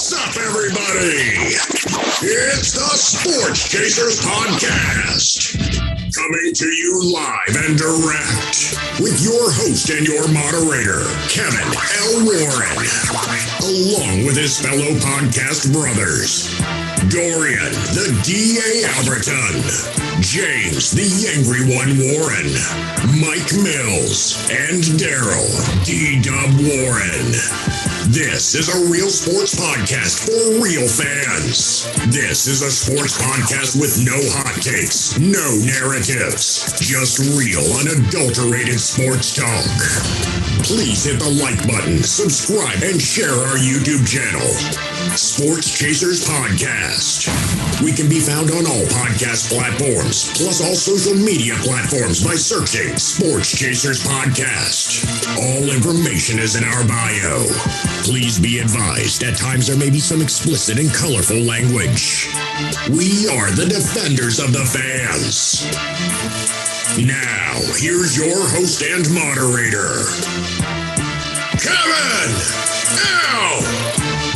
What's up, everybody? It's the Sports Chasers Podcast. Coming to you live and direct with your host and your moderator, Kevin L. Warren, along with his fellow podcast brothers, Dorian, the D.A. Alberton, James, the Angry One Warren, Mike Mills, and Daryl, D-Dubb Warren. This is a real sports podcast for real fans. This is a sports podcast with no hot takes, no narratives, just real, unadulterated sports talk. Please hit the like button, subscribe, and share our YouTube channel. Sports Chasers Podcast. We can be found on all podcast platforms, plus all social media platforms by searching Sports Chasers Podcast. All information is in our bio. Please be advised, at times there may be some explicit and colorful language. We are the defenders of the fans. Now, here's your host and moderator, Kevin L.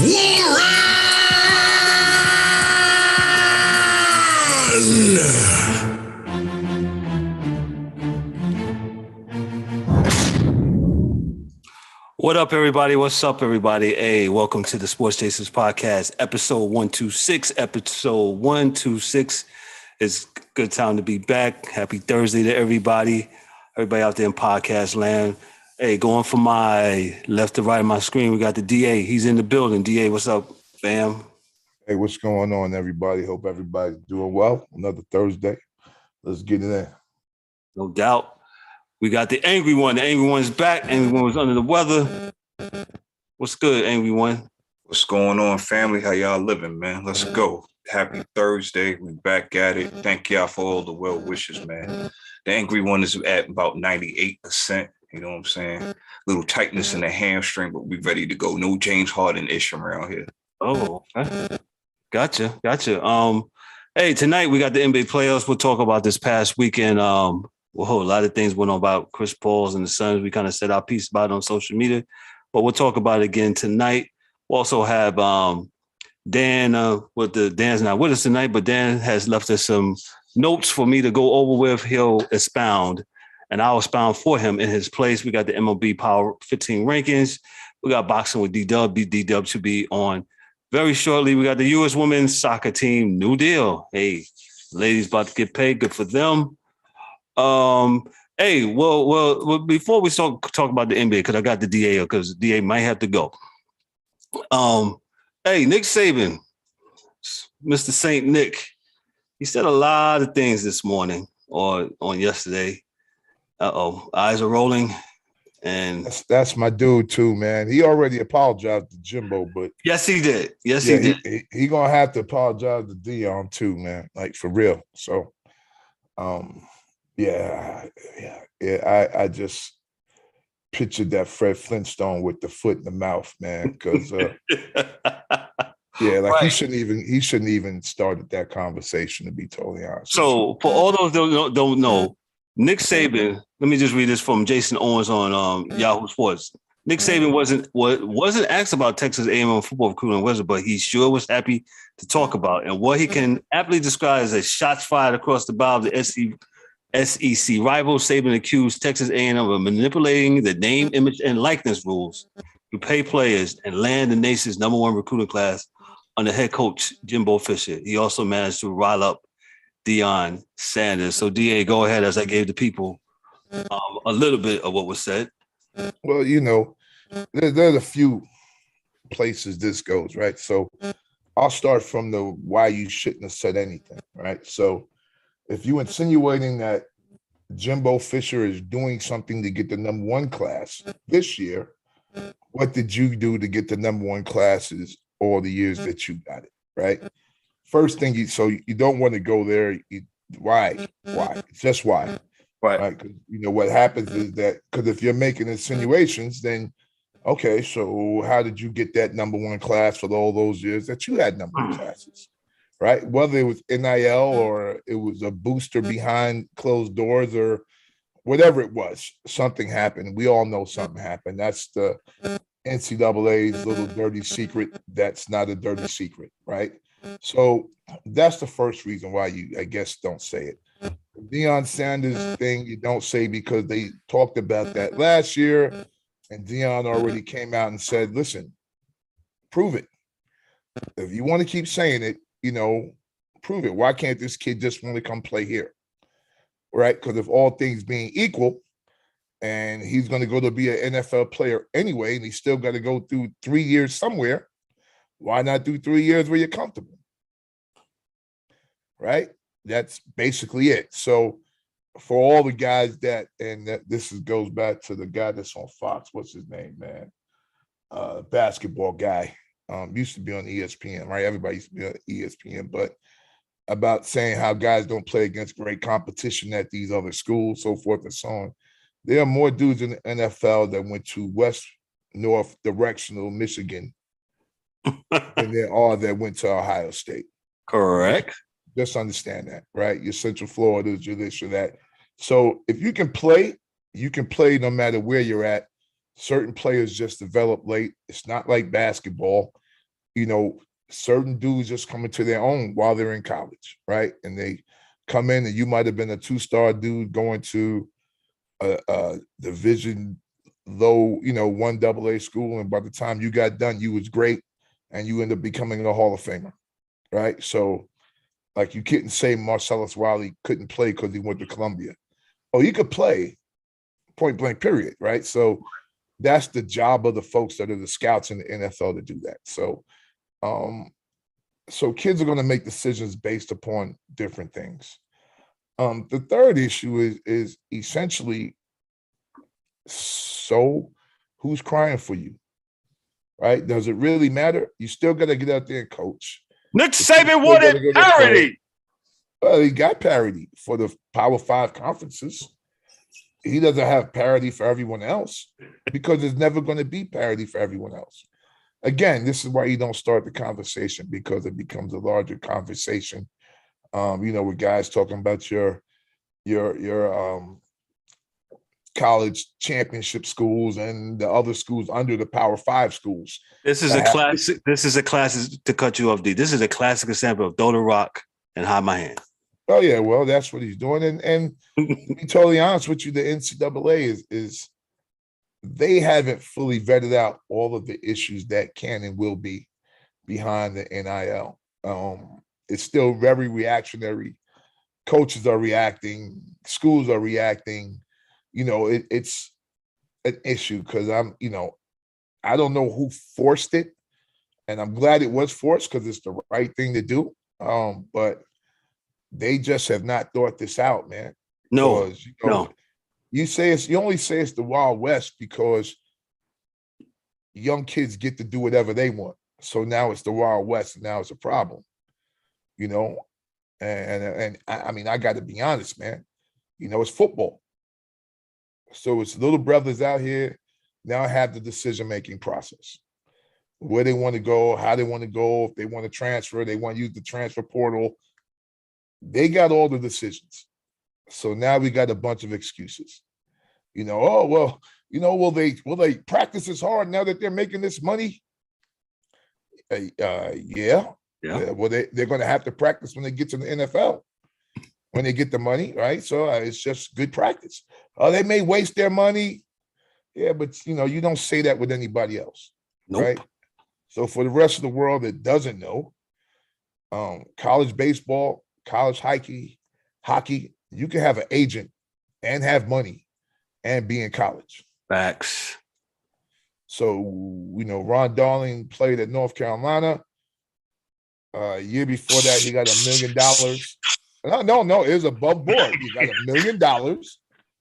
Warren! What up, everybody? What's up, everybody? Hey, welcome to the Sports Chasers Podcast, episode 126. Episode 126. It's a good time to be back. Happy Thursday to everybody. Everybody out there in podcast land. Hey, going from my left to right of my screen, we got the DA. He's in the building. DA, what's up, fam? Hey, what's going on, everybody? Hope everybody's doing well. Another Thursday. Let's get it in. No doubt. We got the Angry One. The Angry One's back. Angry One was under the weather. What's good, Angry One? What's going on, family? How y'all living, man? Let's go. Happy Thursday. We back at it. Thank y'all for all the well wishes, man. The Angry One is at about 98%. You know what I'm saying? Little tightness in the hamstring, but we ready to go. No James Harden-ish around here. Oh, okay. Gotcha. Hey, tonight we got the NBA playoffs. We'll talk about this past weekend. A lot of things went on about Chris Paul's and the Suns. We kind of said our piece about it on social media, but we'll talk about it again tonight. We'll also have Dan Dan's not with us tonight, but Dan has left us some notes for me to go over with. He'll expound, and I'll expound for him in his place. We got the MLB Power 15 rankings. We got boxing with D-Dubb. D-Dubb should be on very shortly. We got the U.S. women's soccer team, new deal. Hey, ladies about to get paid. Good for them. Hey, well, before we start talk about the NBA, because I got the DA, because the DA might have to go. Hey, Nick Sabban, Mr. Saint Nick, he said a lot of things this morning or on yesterday. Eyes are rolling. And that's my dude too, man. He already apologized to Jimbo, but yes, he did. Yes, he did. He gonna have to apologize to Deion too, man. Like for real. So, I just pictured that Fred Flintstone with the foot in the mouth, man. Because right. he shouldn't even started that conversation, to be totally honest. So for all those that don't know, Nick Sabban, let me just read this from Jason Owens on Yahoo Sports. Nick Sabban wasn't asked about Texas A&M football recruiting, but he sure was happy to talk about and what he can aptly describe as shots fired across the bow of the SEC rival. Saban accused Texas A&M of manipulating the name, image, and likeness rules to pay players and land the nation's #1 recruiting class under head coach Jimbo Fisher. He also managed to rile up Deion Sanders. So, DA, go ahead as I gave the people a little bit of what was said. Well, there's a few places this goes, right? So I'll start from the why you shouldn't have said anything, right? So if you're insinuating that Jimbo Fisher is doing something to get the #1 class this year, what did you do to get the #1 classes all the years that you got it, right? First thing, you don't want to go there. Why? Just why? Right? Because what happens is that because if you're making insinuations, then okay, so how did you get that #1 class for all those years that you had #1 classes? Right? Whether it was NIL or it was a booster behind closed doors or whatever it was, something happened. We all know something happened. That's the NCAA's little dirty secret that's not a dirty secret, right? So that's the first reason why you, I guess, don't say it. The Deion Sanders thing, you don't say because they talked about that last year, and Deion already came out and said, listen, prove it. If you want to keep saying it, prove it. Why can't this kid just want to come play here? Right? Because if all things being equal, and he's going to go to be an NFL player anyway, and he's still got to go through 3 years somewhere, why not do 3 years where you're comfortable? Right? That's basically it. So for all the guys this goes back to the guy that's on Fox. What's his name, man? Basketball guy. Used to be on ESPN, right? Everybody used to be on ESPN, but about saying how guys don't play against great competition at these other schools, so forth and so on. There are more dudes in the NFL that went to west-north directional Michigan than there are that went to Ohio State. Correct. Just understand that, right? Your Central Florida, your this or that. So if you can play no matter where you're at. Certain players just develop late. It's not like basketball. Certain dudes just come into their own while they're in college, right? And they come in and you might have been a 2-star dude going to a division low, 1 AA school. And by the time you got done, you was great and you end up becoming a Hall of Famer, right? So like you couldn't say Marcellus Wiley couldn't play because he went to Columbia. Oh, he could play, point blank, period, right? So that's the job of the folks that are the scouts in the NFL to do that. So, so kids are going to make decisions based upon different things. The third issue is essentially, so who's crying for you, right? Does it really matter? You still got to get out there and coach. Nick Sabban wanted parity. Well, he got parity for the Power 5 conferences. He doesn't have parity for everyone else because there's never going to be parity for everyone else. Again, this is why you don't start the conversation, because it becomes a larger conversation. With guys talking about your college championship schools and the other schools under the Power 5 schools. This is a classic. This is a classic, to cut you off, D. This is a classic example of throw the rock and hide my hand. Oh yeah, well, that's what he's doing. And to be totally honest with you, the NCAA is they haven't fully vetted out all of the issues that can and will be behind the NIL. It's still very reactionary. Coaches are reacting, schools are reacting. It's an issue because I don't know who forced it, and I'm glad it was forced because it's the right thing to do. But they just have not thought this out, man. No. You only say it's the Wild West because young kids get to do whatever they want. So now it's the Wild West, and now it's a problem. And I mean, I got to be honest, man. It's football. So it's little brothers out here now have the decision-making process. Where they want to go, how they want to go, if they want to transfer, they want to use the transfer portal. They got all the decisions. So now we got a bunch of excuses. Will they practice as hard now that they're making this money? Yeah. Well, they're going to have to practice when they get to the NFL, when they get the money, right? So it's just good practice. They may waste their money. Yeah, but, you don't say that with anybody else, nope. Right? So for the rest of the world that doesn't know, college baseball, college hockey, you can have an agent and have money and be in college. Facts. So, Ron Darling played at North Carolina. A year before that, he got $1 million. No, it was above board. He got $1 million.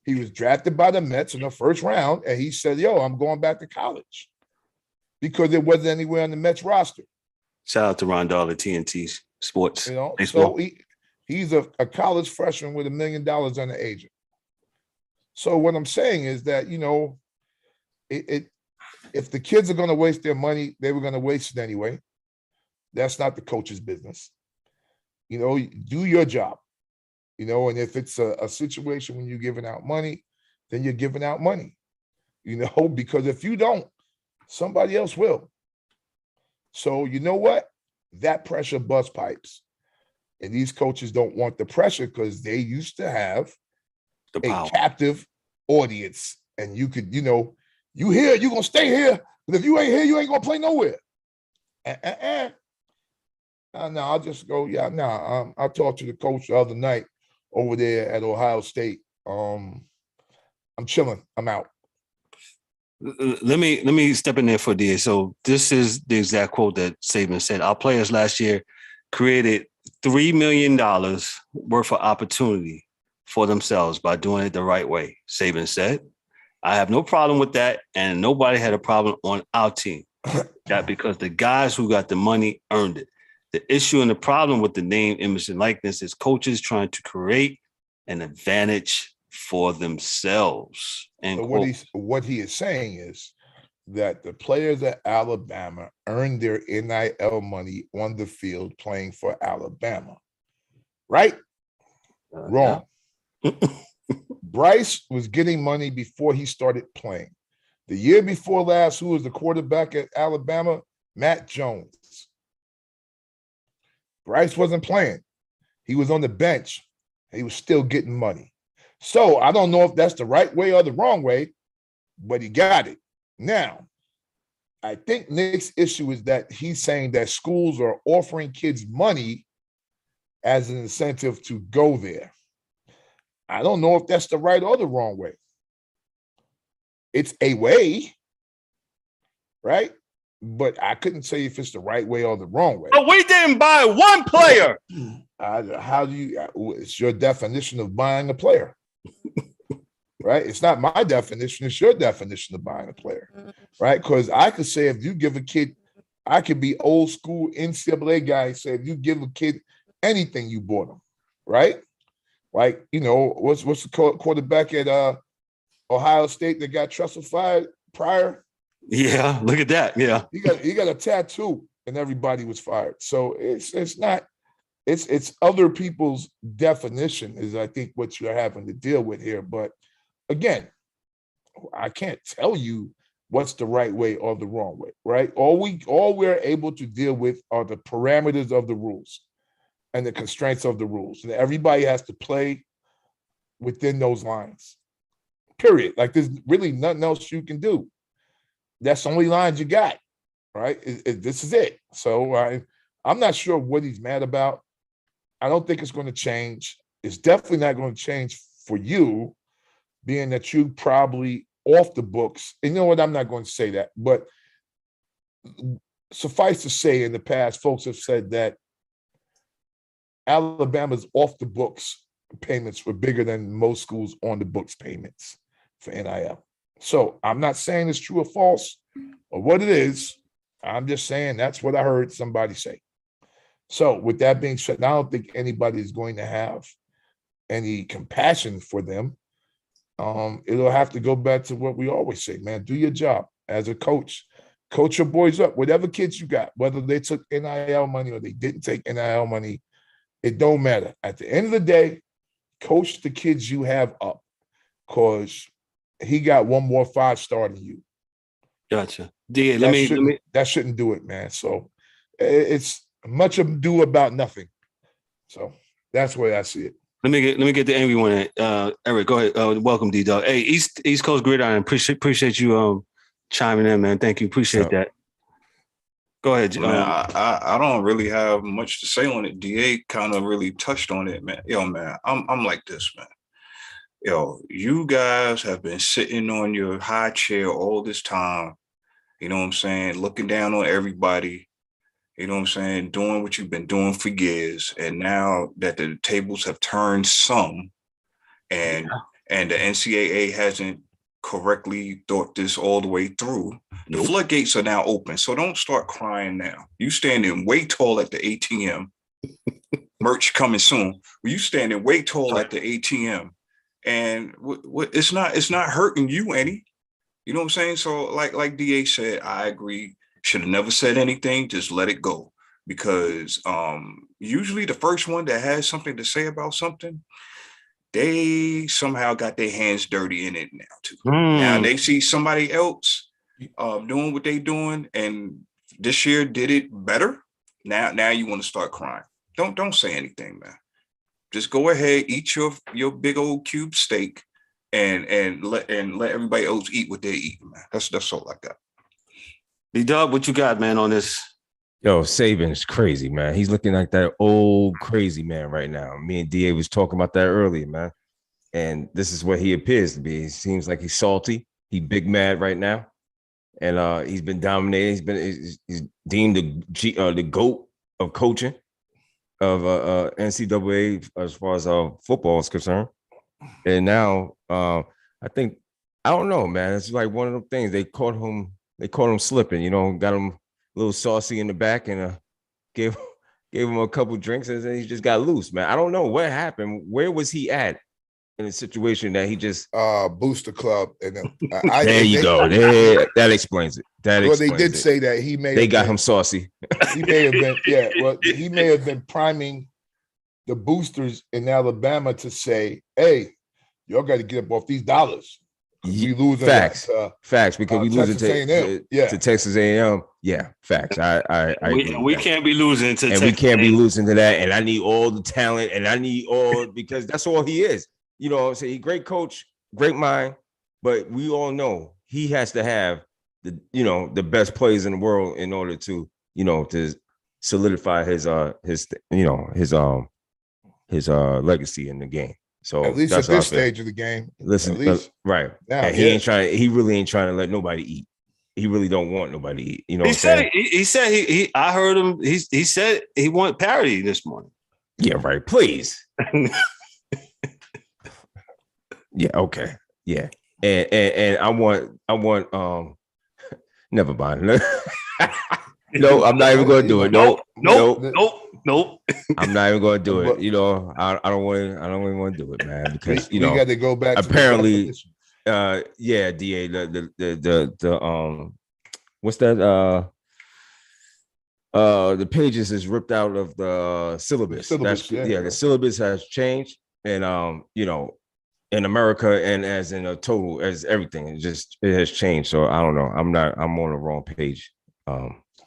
He was drafted by the Mets in the first round, and he said, I'm going back to college because there wasn't anywhere on the Mets roster. Shout out to Ron Darling, TNT Sports. So he's a college freshman with $1 million on the agent. So what I'm saying is that, if the kids are going to waste their money, they were going to waste it anyway. That's not the coach's business. Do your job, and if it's a situation when you're giving out money, then you're giving out money, because if you don't, Somebody else will. So you know what? That pressure bust pipes. And these coaches don't want the pressure because they used to have The a power. captive audience. And you could, you here, you're going to stay here. But if you ain't here, you ain't going to play nowhere. No, I'll just go. Yeah, no. I talked to the coach the other night over there at Ohio State. I'm chilling. I'm out. Let me step in there for DA. So this is the exact quote that Saban said. Our players last year created $3 million worth of opportunity for themselves by doing it the right way. Saban said, I have no problem with that. And nobody had a problem on our team. That because the guys who got the money earned it. The issue and the problem with the name, image, and likeness is coaches trying to create an advantage for themselves. And so what he is saying is that the players at Alabama earned their NIL money on the field playing for Alabama. Right? Wrong. Yeah. Bryce was getting money before he started playing. The year before last, who was the quarterback at Alabama? Matt Jones. Bryce wasn't playing. He was on the bench. He was still getting money. So I don't know if that's the right way or the wrong way, but he got it. Now, I think Nick's issue is that he's saying that schools are offering kids money as an incentive to go there. I don't know if that's the right or the wrong way. It's a way, right? But I couldn't say if it's the right way or the wrong way. But we didn't buy one player. How do you? It's your definition of buying a player, right? It's not my definition. It's your definition of buying a player, right? Because I could say if you give a kid, I could be old school NCAA guy and say if you give a kid anything, you bought him, right? Like what's the quarterback at Ohio State that got Trustfied prior? Yeah, look at that. Yeah, he got a tattoo, and everybody was fired. So it's not. It's other people's definition is I think what you're having to deal with here. But again, I can't tell you what's the right way or the wrong way, right? All we're able to deal with are the parameters of the rules and the constraints of the rules, and everybody has to play within those lines. Period. Like there's really nothing else you can do. That's the only lines you got, right? This is it. So I'm not sure what he's mad about. I don't think it's going to change. It's definitely not going to change for you, being that you probably off the books. And you know what? I'm not going to say that. But suffice to say, in the past, folks have said that Alabama's off the books payments were bigger than most schools on the books payments for NIL. So I'm not saying it's true or false or what it is. I'm just saying that's what I heard somebody say. So with that being said, I don't think anybody is going to have any compassion for them. It'll have to go back to what we always say, man, do your job as a coach. Coach your boys up, whatever kids you got, whether they took NIL money or they didn't take NIL money, it don't matter. At the end of the day, coach the kids you have up because he got one more 5-star than you. Gotcha. DA, let me. That shouldn't do it, man. So it's much ado about nothing. So that's the way I see it. Let me get the angry one. Eric, go ahead. Welcome, D-Dubb. Hey, East Coast Gridiron. Appreciate you chiming in, man. Thank you. Appreciate that. Go ahead, man. I don't really have much to say on it. DA kind of really touched on it, man. Yo, man, I'm like this, man. Yo, you guys have been sitting on your high chair all this time, you know what I'm saying, looking down on everybody, you know what I'm saying, doing what you've been doing for years. And now that the tables have turned some and the NCAA hasn't correctly thought this all the way through, the floodgates are now open. So don't start crying now. You standing way tall at the ATM. Merch coming soon. You standing way tall at the ATM. And it's not hurting you any, you know what I'm saying? So like DA said, I agree. Should have never said anything. Just let it go, because usually the first one that has something to say about something, they somehow got their hands dirty in it now too. Now they see somebody else doing what they doing, and this year did it better. Now you want to start crying. Don't say anything, man. Just go ahead, eat your big old cube steak, and let everybody else eat what they eat, man. That's all I got. D-Dubb, what you got, man, on this? Yo, Saban's crazy, man. He's looking like that old crazy man right now. Me and DA was talking about that earlier, man. And this is what he appears to be. He seems like he's salty. He's big mad right now. And he's been dominating. He's deemed the GOAT of coaching of NCAA as far as football is concerned. And now I don't know, man. It's like one of them things. They caught him slipping, got him a little saucy in the back and gave him a couple drinks and he just got loose, man. I don't know what happened. Where was he at in a situation that he just booster club? And there you go. That explains it. They did say that they got him saucy. He may have been, yeah. Well, he may have been priming the boosters in Alabama to say, "Hey, y'all got to get up off these dollars. We losing facts because we losing to Texas A&M. Yeah, facts. I we can't be losing to and Texas we can't A&M. be losing to that. And I need all the talent, and I need all because that's all he is. So he's great coach, great mind, but we all know he has to have the best players in the world in order to to solidify his legacy in the game. So at least at this stage of the game, right now, and he really ain't trying to let nobody eat. He really don't want nobody to eat. He said I heard him. He said he want parity this morning. Yeah, right. Please. Yeah. Okay. Yeah. And I want never mind. No, I'm not even going to do it. Nope. I'm not even going to do it. I don't even want to do it, man, because we got to go back. Apparently, yeah, DA, the what's that? The pages is ripped out of the syllabus. The syllabus has changed, and in America and as in a total, as everything, it has changed. So I don't know. I'm on the wrong page.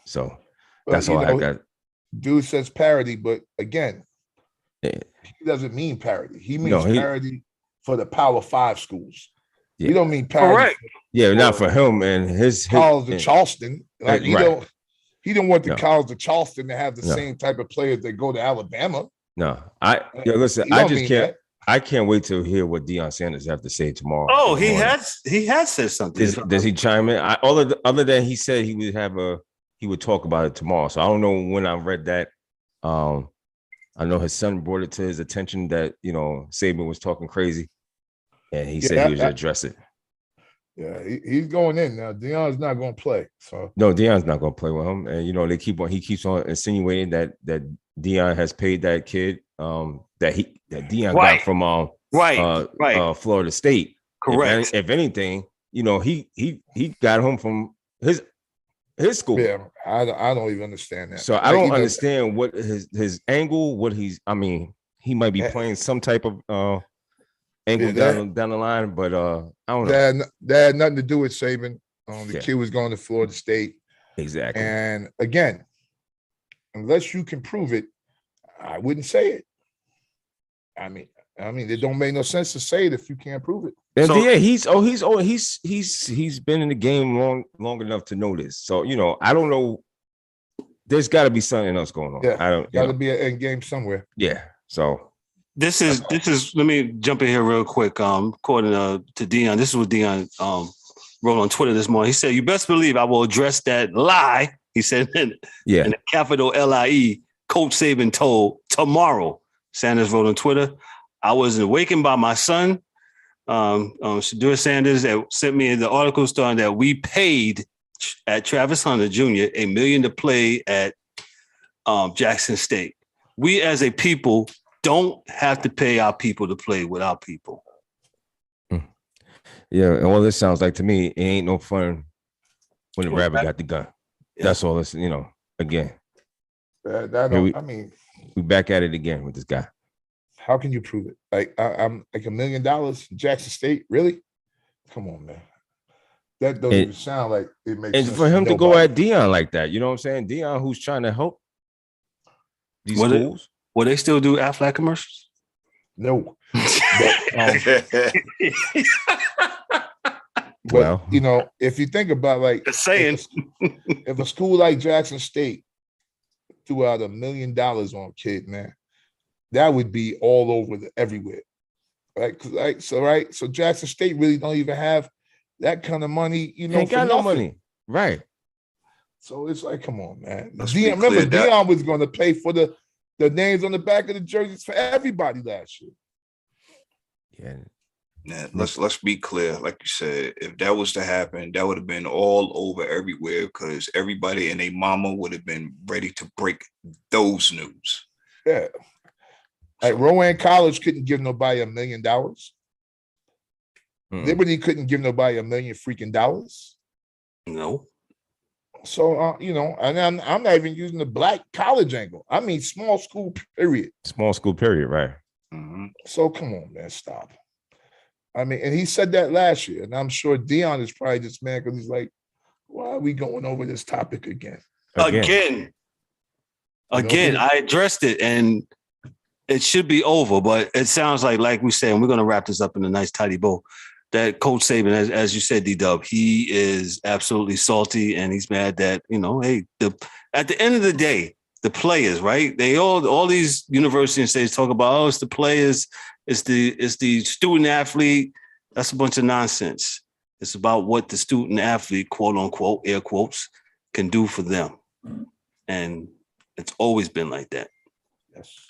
So that's all I got. Dude says parity, but again, he doesn't mean parity. He means parity for the Power 5 schools. Yeah. He don't mean parity. Correct. Not for him and his College of Charleston. Like he don't want the College of Charleston to have the same type of players that go to Alabama. No, listen. I can't wait to hear what Deion Sanders have to say tomorrow. Oh, he has said something. Does he chime in? Other than he said he would talk about it tomorrow. So I don't know when I read that. I know his son brought it to his attention that Saban was talking crazy, and he said he would address it. Yeah, he's going in now. Deion's not going to play. So no, Deion's not going to play with him, and he keeps on insinuating that Deion has paid that kid that Deion got from Florida State. Correct. If anything, he got him from his school. Yeah, I don't even understand that. So I don't understand what his angle. What he might be playing some type of angle down the line, but I don't know. That had nothing to do with Saban. The kid was going to Florida State. Exactly. And again, unless you can prove it, I wouldn't say it. I mean, it don't make no sense to say it if you can't prove it. And he's been in the game long enough to know this. So I don't know. There's got to be something else going on. Yeah, got to be an end game somewhere. Yeah. So this is. Let me jump in here real quick. According to Deion, this is what Deion wrote on Twitter this morning. He said, "You best believe I will address that lie." He said, "In the capital LIE." Coach Saban told tomorrow. Sanders wrote on Twitter, "I was awakened by my son, Shadur Sanders, that sent me the article starting that we paid at Travis Hunter Jr. $1 million to play at Jackson State. We as a people don't have to pay our people to play with our people." Yeah, and all this sounds like to me, it ain't no fun when the rabbit got the gun. Yeah. That's all this, again. We back at it again with this guy. How can you prove it? Like I'm like $1 million in Jackson State, really? Come on, man. that doesn't even sound like it makes and sense. for him to go nobody. at Deion like that, you know what I'm saying? Deion, who's trying to help these schools. Will they still do Aflac commercials? No. But, well, you know, if you think about like Just saying, if a school like Jackson State threw out $1 million on a kid, man, that would be all over everywhere. Right. So Jackson State really don't even have that kind of money, you know, ain't got no money. Right. So it's like, come on, man. Remember, Deion was going to pay for the names on the back of the jerseys for everybody last year. Yeah. Yeah, let's be clear. Like you said, if that was to happen, that would have been all over everywhere because everybody and their mama would have been ready to break those news. Yeah. Like Rowan College couldn't give nobody $1 million. Liberty couldn't give nobody $1 million freaking dollars. no. So, you know, and I'm not even using the black college angle. I mean, small school period. Small school period, right? Mm-hmm. So come on, man, stop. I mean, and he said that last year, and I'm sure Deion is probably just mad because he's like, why are we going over this topic again? Again, I addressed it, and it should be over, but it sounds like we said, and we're going to wrap this up in a nice tidy bow, that Coach Saban, as you said, D-Dubb, he is absolutely salty, and he's mad that, you know, hey, at the end of the day, the players, right? They all these university and states talk about, it's the players, it's the student athlete. That's a bunch of nonsense. It's about what the student athlete, quote unquote, air quotes, can do for them. And it's always been like that. Yes.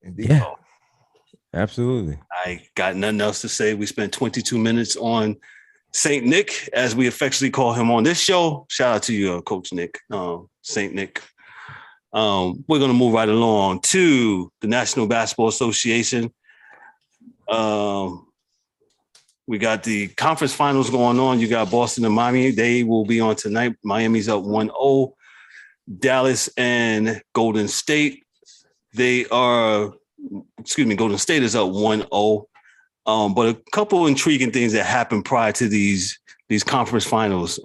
Indeed. Yeah. Absolutely. I got nothing else to say. We spent 22 minutes on St. Nick, as we affectionately call him on this show. Shout out to you, Coach Nick, St. Nick. We're going to move right along to the National Basketball Association. We got the conference finals going on. You got Boston and Miami. They will be on tonight. Miami's up 1-0. Dallas and Golden State. Golden State is up 1-0. But a couple intriguing things that happened prior to these conference finals.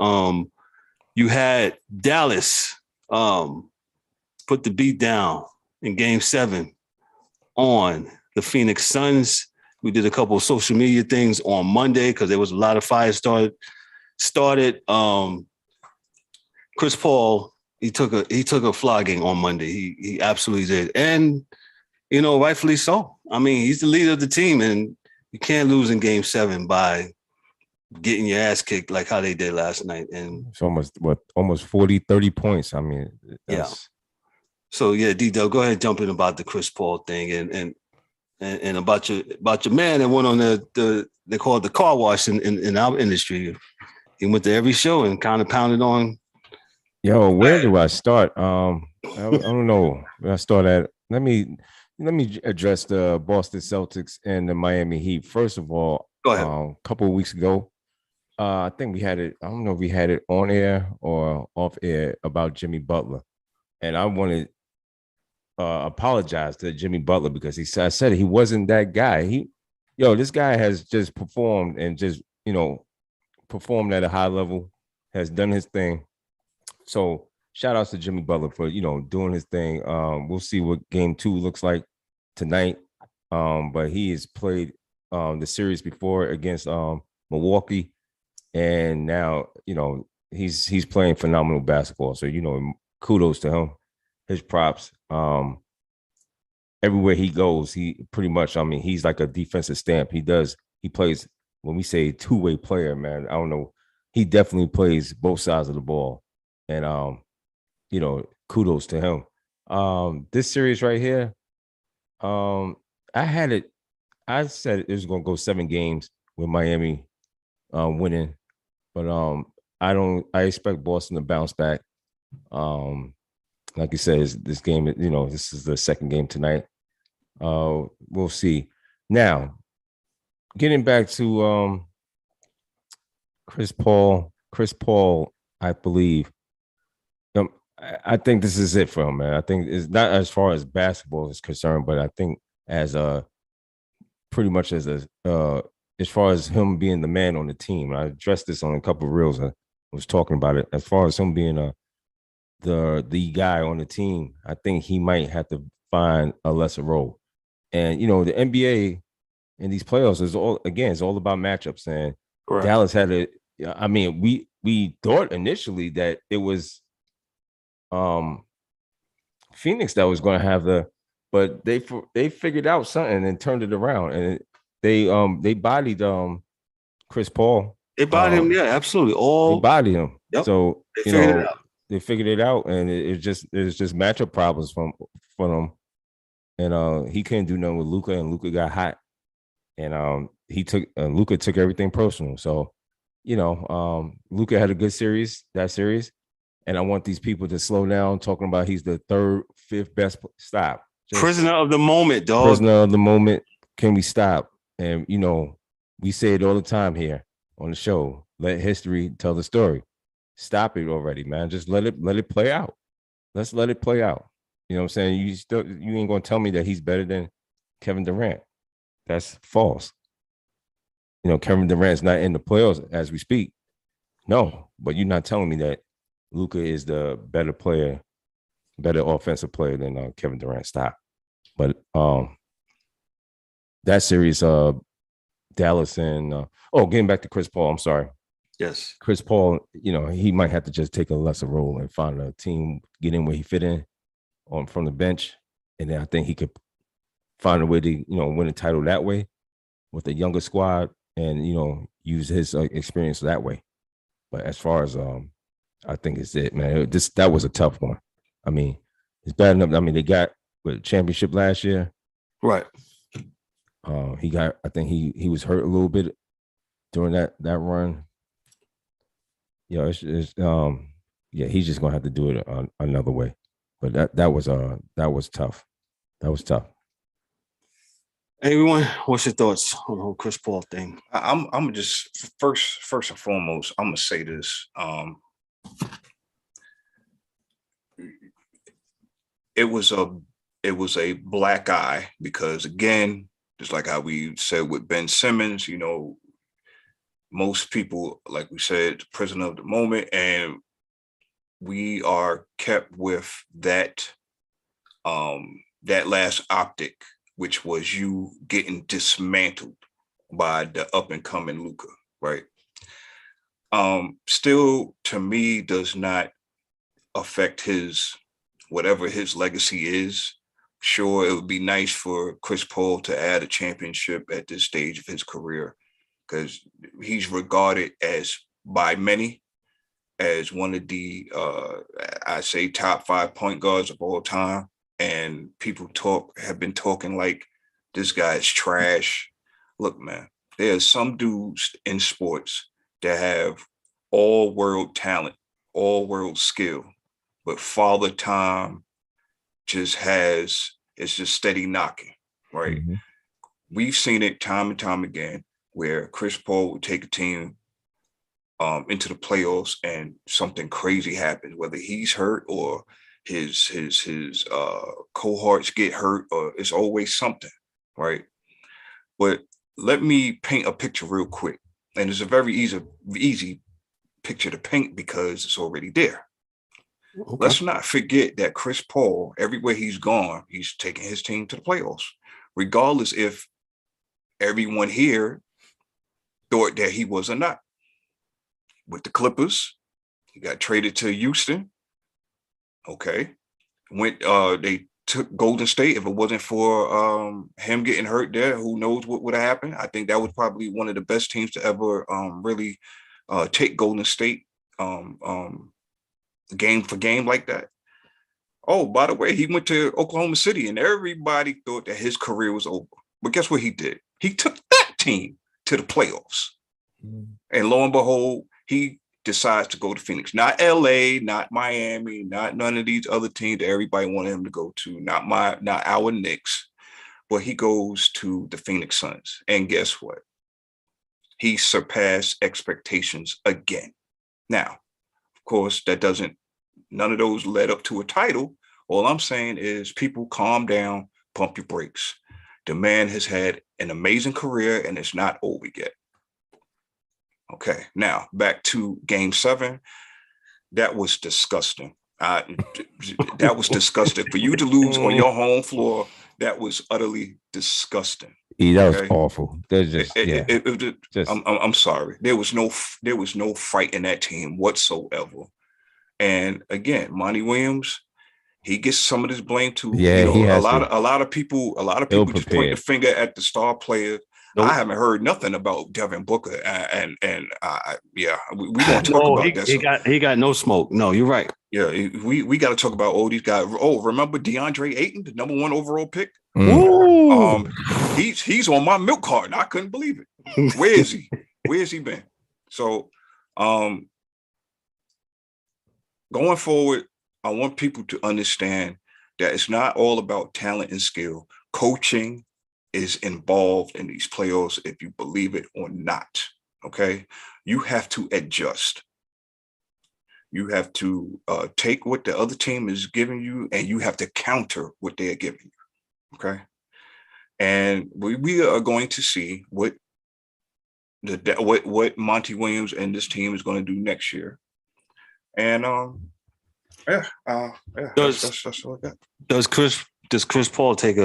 You had Dallas put the beat down in Game 7 on the Phoenix Suns. We did a couple of social media things on Monday because there was a lot of fire started. Chris Paul, he took a flogging on Monday. He absolutely did, and you know, rightfully so. I mean, he's the leader of the team, and you can't lose in Game 7 by getting your ass kicked like how they did last night. And it's almost 40, 30 points. I mean, yeah. So yeah, D-Dubb, go ahead, jump in about the Chris Paul thing and about your man that went on they call it the car wash in our industry. He went to every show and kind of pounded on. Yo, where do I start? I don't know where I start at. Let me address the Boston Celtics and the Miami Heat. First of all, go ahead. A couple of weeks ago, I think we had it. I don't know if we had it on air or off air about Jimmy Butler, and I wanted apologize to Jimmy Butler because I said he wasn't that guy. This guy has just performed and just, you know, performed at a high level, has done his thing. So shout outs to Jimmy Butler for, you know, doing his thing. We'll see what Game 2 looks like tonight. But he has played the series before against Milwaukee, and now, you know, he's playing phenomenal basketball. So, you know, kudos to him. His props. Everywhere he goes, he pretty much, I mean, he's like a defensive stamp. He plays, when we say two-way player, man, I don't know. He definitely plays both sides of the ball. And you know, kudos to him. This series right here, I said it was gonna go 7 games with Miami winning, but I expect Boston to bounce back. Like you said, this game, you know, this is the second game tonight. We'll see. Now, getting back to Chris Paul, I believe. I think this is it for him, man. I think it's not as far as basketball is concerned, but I think as pretty much as a as far as him being the man on the team, I addressed this on a couple of reels. I was talking about it. As far as him being the guy on the team, I think he might have to find a lesser role. And the NBA in these playoffs is all about matchups. And Correct. Dallas had we thought initially that it was Phoenix that was going to have but they figured out something and turned it around, and they bodied Chris Paul. They bodied him, yeah, absolutely. They bodied him. Yep. So they figured it out. They figured it out, and it's just matchup problems for them. And he couldn't do nothing with Luka, and Luka got hot, and Luka took everything personal. So Luka had a good series, and I want these people to slow down talking about he's the third, fifth best. Stop. Prisoner of the moment, dog. Prisoner of the moment. Can we stop? And we say it all the time here on the show. Let history tell the story. Stop it already, man. Just let it play out. Let's let it play out. You know what I'm saying? You ain't gonna tell me that he's better than Kevin Durant. That's false. Kevin Durant's not in the playoffs as we speak. No, but you're not telling me that Luka is the better offensive player than Kevin Durant. Stop. But that series, Dallas and getting back to Chris Paul. I'm sorry. Yes, Chris Paul. He might have to just take a lesser role and find a team, get in where he fit in from the bench, and then I think he could find a way to win a title that way with a younger squad, and use his experience that way. But as far as I think it's it, man. That was a tough one. I mean, it's bad enough. I mean, they got the championship last year, right? I think he was hurt a little bit during that run. He's just gonna have to do it another way. But that was tough. That was tough. Hey, everyone, what's your thoughts on the whole Chris Paul thing? I'm just first and foremost, I'm gonna say this. It was a black eye because, again, just like how we said with Ben Simmons, most people, like we said, prisoner of the moment, and we are kept with that last optic, which was you getting dismantled by the up and coming Luka, right? Still, to me, does not affect whatever his legacy is. Sure, it would be nice for Chris Paul to add a championship at this stage of his career, because he's regarded by many as one of the I say top 5 point guards of all time. And people have been talking like this guy is trash. Look, man, there's some dudes in sports that have all world talent, all world skill, but father time it's just steady knocking, right? Mm-hmm. We've seen it time and time again where Chris Paul would take a team into the playoffs and something crazy happens, whether he's hurt or his cohorts get hurt, or it's always something, right? But let me paint a picture real quick. And it's a very easy picture to paint because it's already there. Okay. Let's not forget that Chris Paul, everywhere he's gone, he's taking his team to the playoffs, regardless if everyone here thought that he was or not. With the Clippers, he got traded to Houston. Okay. They took Golden State. If it wasn't for him getting hurt there, who knows what would have happened? I think that was probably one of the best teams to ever really take Golden State game for game like that. Oh, by the way, he went to Oklahoma City and everybody thought that his career was over. But guess what he did? He took that team to the playoffs. Mm-hmm. And lo and behold, he decides to go to Phoenix, not LA, not Miami, not none of these other teams that everybody wanted him to go to, not our Knicks, but he goes to the Phoenix Suns. And guess what? He surpassed expectations again. Now, of course, none of those led up to a title. All I'm saying is people calm down, pump your brakes. The man has had an amazing career, and it's not over yet. Okay, now back to Game 7. That was disgusting. That was disgusting. For you to lose on your home floor, that was utterly disgusting. Yeah, that was awful. Just, I'm sorry. There was no fight in that team whatsoever. And again, Monty Williams, he gets some of this blame too. Yeah, a lot of people just point the finger at the star players. Nope. I haven't heard nothing about Devin Booker, and we won't talk about that. He got no smoke. No, you're right. Yeah, we got to talk about all these guys. Oh, remember DeAndre Ayton, the number 1 overall pick? He's on my milk card. I couldn't believe it. Where is he? Where has he been? So, going forward, I want people to understand that it's not all about talent and skill. Coaching is involved in these playoffs, if you believe it or not. Okay, you have to adjust. You have to take what the other team is giving you, and you have to counter what they are giving you. Okay, and we are going to see what Monty Williams and this team is going to do next year. And that's all I got. Does Chris Paul take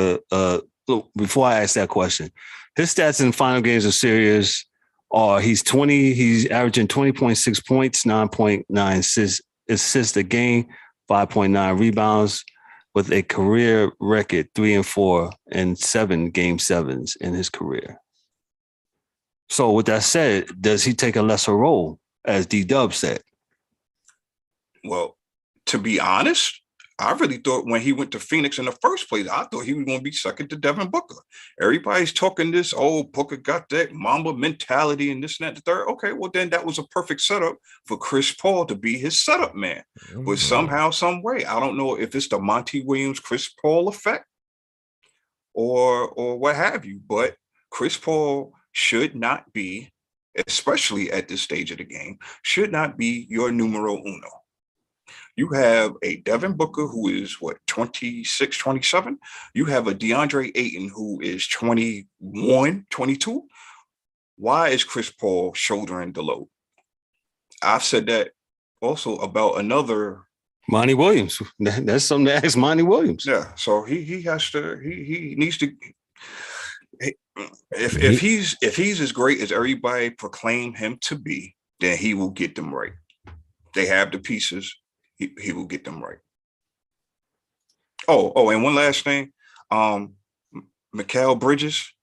before I ask that question, his stats in final games of series are he's averaging 20.6 points, 9.9 assists a game, 5.9 rebounds, with a career record 3-4 and 7 game 7s in his career. So with that said, does he take a lesser role, as D-Dubb said? Well, to be honest, I really thought when he went to Phoenix in the first place, I thought he was going to be second to Devin Booker. Everybody's talking this, Booker got that Mamba mentality and this and that, the third. Okay, well, then that was a perfect setup for Chris Paul to be his setup man. Mm-hmm. But somehow, some way, I don't know if it's the Monty Williams, Chris Paul effect or what have you, but Chris Paul should not be, especially at this stage of the game, should not be your numero uno. You have a Devin Booker who is 26, 27. You have a DeAndre Ayton who is 21, 22. Why is Chris Paul shouldering the load? I've said that also about another Monty Williams. That's something to ask Monty Williams. Yeah, so he needs to. If he's as great as everybody proclaim him to be, then he will get them right. They have the pieces. He will get them right. Oh, and one last thing. Mikal Bridges,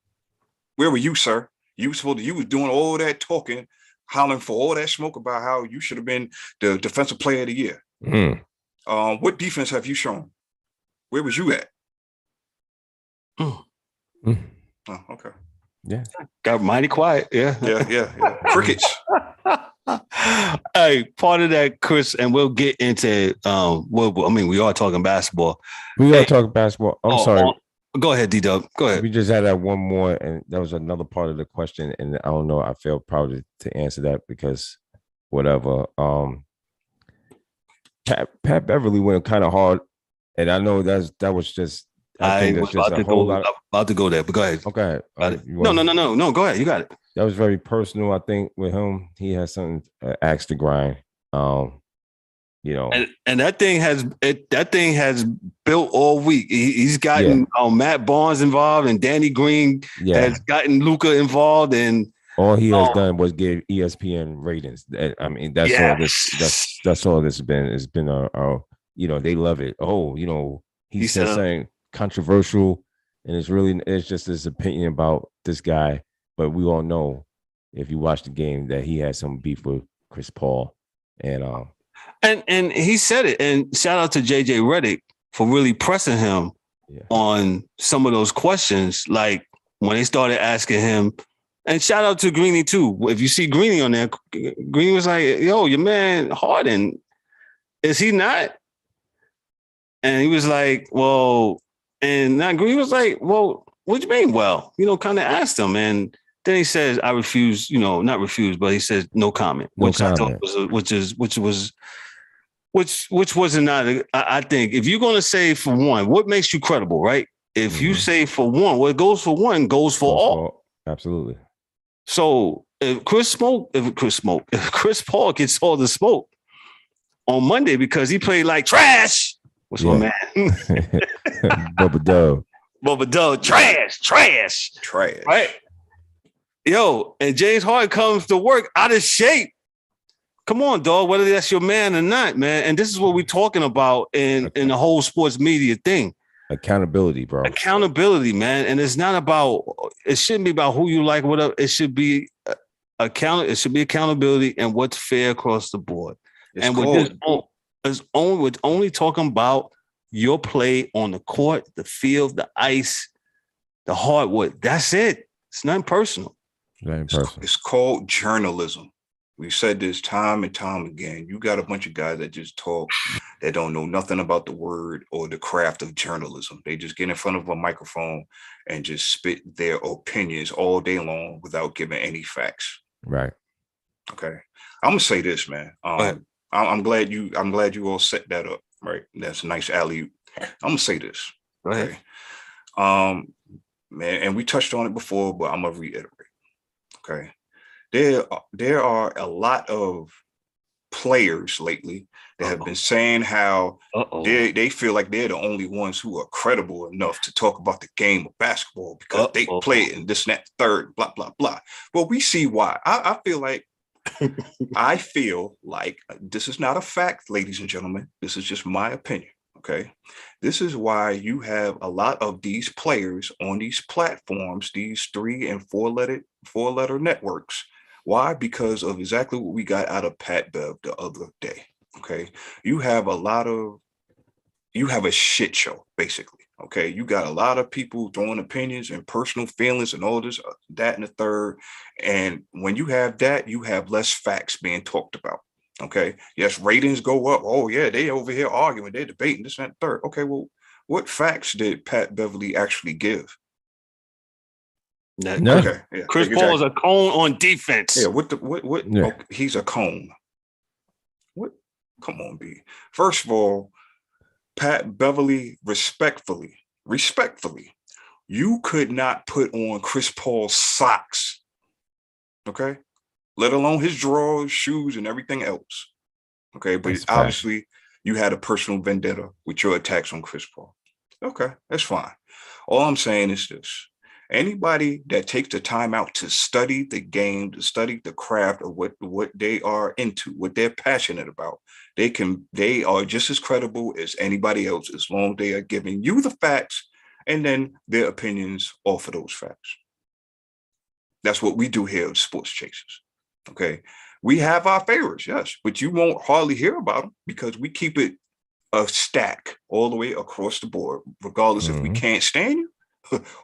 where were you, sir? You was doing all that talking, hollering for all that smoke about how you should have been the defensive player of the year. What defense have you shown? Where was you at? Oh, okay. Yeah. Got mighty quiet. Yeah. Crickets. Hey, part of that, Chris, and we'll get into we are talking basketball. We are talking basketball. I'm sorry. Go ahead, D-Dubb. Go ahead. We just had that one more, and that was another part of the question. And I don't know. I feel proud to answer that because whatever. Pat Beverley went kind of hard, and I know that was just. I think that's just a whole lot. About to go there, but go ahead. Okay. No. Go ahead. You got it. That was very personal. I think with him, he has something axe to grind. And that thing has built all week. He's gotten Matt Barnes involved, and Danny Green has gotten Luka involved, and all he has done was give ESPN ratings. I mean, that's all this. That's all this has been. It's been they love it. He said something controversial, and it's just his opinion about this guy. But we all know, if you watch the game, that he had some beef with Chris Paul, and he said it. And shout out to JJ Redick for really pressing him on some of those questions. Like when they started asking him, and shout out to Greeny too. If you see Greeny on there, Greeny was like, "Yo, your man Harden, is he not?" And he was like, "Well," and now Greeny was like, "Well, what do you mean?" Well, kind of asked him, and then he says, "I refuse." Not refuse, but he says, "No comment," which I thought wasn't not. I think if you're going to say, for one, what makes you credible, right? If you say for one, what goes for one goes for all. Absolutely. So if Chris Paul gets all the smoke on Monday because he played like trash, what's my man? Bubba Dub, trash. Right? Yo, and James Harden comes to work out of shape. Come on, dog, whether that's your man or not, man. And this is what we're talking about in the whole sports media thing. Accountability, bro. Accountability, man. And it shouldn't be about who you like, whatever. It should be accountability and what's fair across the board. We're only talking about your play on the court, the field, the ice, the hardwood. That's it. It's nothing personal. It's called journalism. We've said this time and time again. You got a bunch of guys that just talk, that don't know nothing about the word or the craft of journalism. They just get in front of a microphone and just spit their opinions all day long without giving any facts. Right. Okay. I'm gonna say this, man. I'm glad you all set that up. Right. That's a nice alley. I'm gonna say this. Okay. Man, and we touched on it before, but I'm gonna reiterate. Okay. There are a lot of players lately that have been saying how they feel like they're the only ones who are credible enough to talk about the game of basketball because they play it and this and that third, blah, blah, blah. Well, we see why. I feel like this is not a fact, ladies and gentlemen. This is just my opinion. Okay. This is why you have a lot of these players on these platforms, these 3- and 4-letter networks. Why? Because of exactly what we got out of Pat Bev the other day. Okay. You have a shit show, basically. Okay. You got a lot of people throwing opinions and personal feelings and all this, that, and the third. And when you have that, you have less facts being talked about. Okay. Yes, ratings go up. Oh, yeah, they over here arguing, they're debating this and that third. Okay, well, what facts did Pat Beverley actually give? No. Okay. Yeah. Chris Paul is a cone on defense. Yeah. What? Yeah. Okay, he's a cone. What? Come on, B. First of all, Pat Beverley, respectfully, you could not put on Chris Paul's socks. Okay. Let alone his drawers, shoes, and everything else. Okay. But obviously you had a personal vendetta with your attacks on Chris Paul. Okay. That's fine. All I'm saying is this. Anybody that takes the time out to study the game, to study the craft of what they are into, what they're passionate about, they are just as credible as anybody else as long as they are giving you the facts and then their opinions off of those facts. That's what we do here at Sports Chasers. Okay. We have our favorites, yes, but you won't hardly hear about them because we keep it a stack all the way across the board, regardless if we can't stand you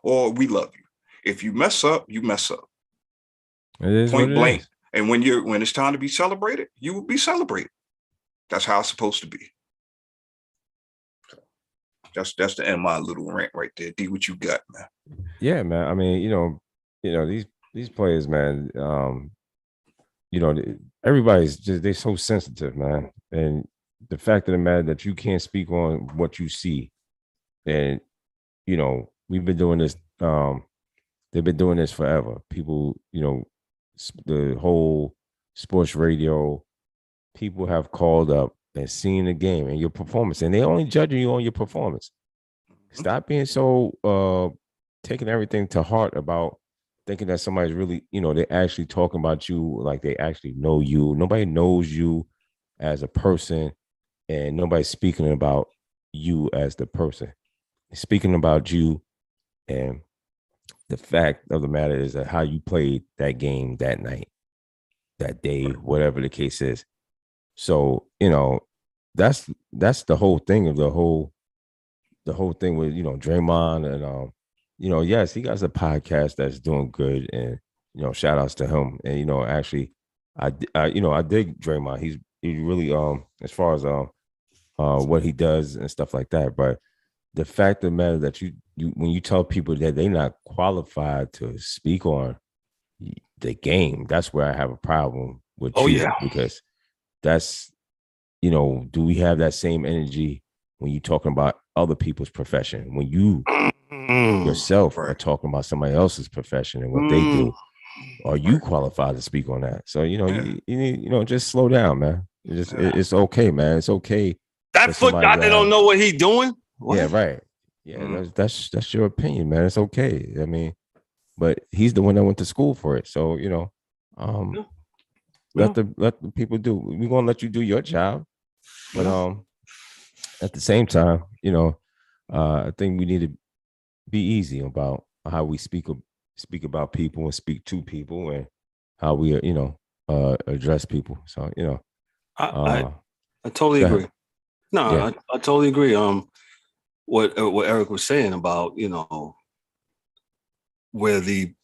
or we love you. If you mess up, you mess up. It is point blank. And when it's time to be celebrated, you will be celebrated. That's how it's supposed to be. That's the end of my little rant right there. D, what you got, man? Yeah, man. I mean, these players, man. Everybody's they're so sensitive, man. And the fact of the matter that you can't speak on what you see, and we've been doing this. They've been doing this forever. People, the whole sports radio, people have called up and seen the game and your performance, and they only judging you on your performance. Stop being so taking everything to heart about thinking that somebody's really, they're actually talking about you like they actually know you. Nobody knows you as a person, and nobody's speaking about you as the person. They're speaking about you, and the fact of the matter is that how you played that game that night, that day, whatever the case is. So, that's the whole thing of the whole thing with, Draymond and, yes, he got a podcast that's doing good, and, shout outs to him. And, actually I dig Draymond. He's really, as far as, what he does and stuff like that. But the fact of the matter that you when you tell people that they're not qualified to speak on the game, that's where I have a problem with because that's, do we have that same energy when you're talking about other people's profession? When you yourself are talking about somebody else's profession and what they do. Are you qualified to speak on that? So, you need, just slow down, man. It's okay, man. It's okay. That foot doctor don't know what he's doing. What? Yeah, right. Yeah, that's your opinion, man. It's okay. I mean, but he's the one that went to school for it. So, let the people do. We're gonna let you do your job. But at the same time, I think we need to be easy about how we speak about people and speak to people and how we address people. So I totally agree. No, yeah. I totally agree. What Eric was saying about where the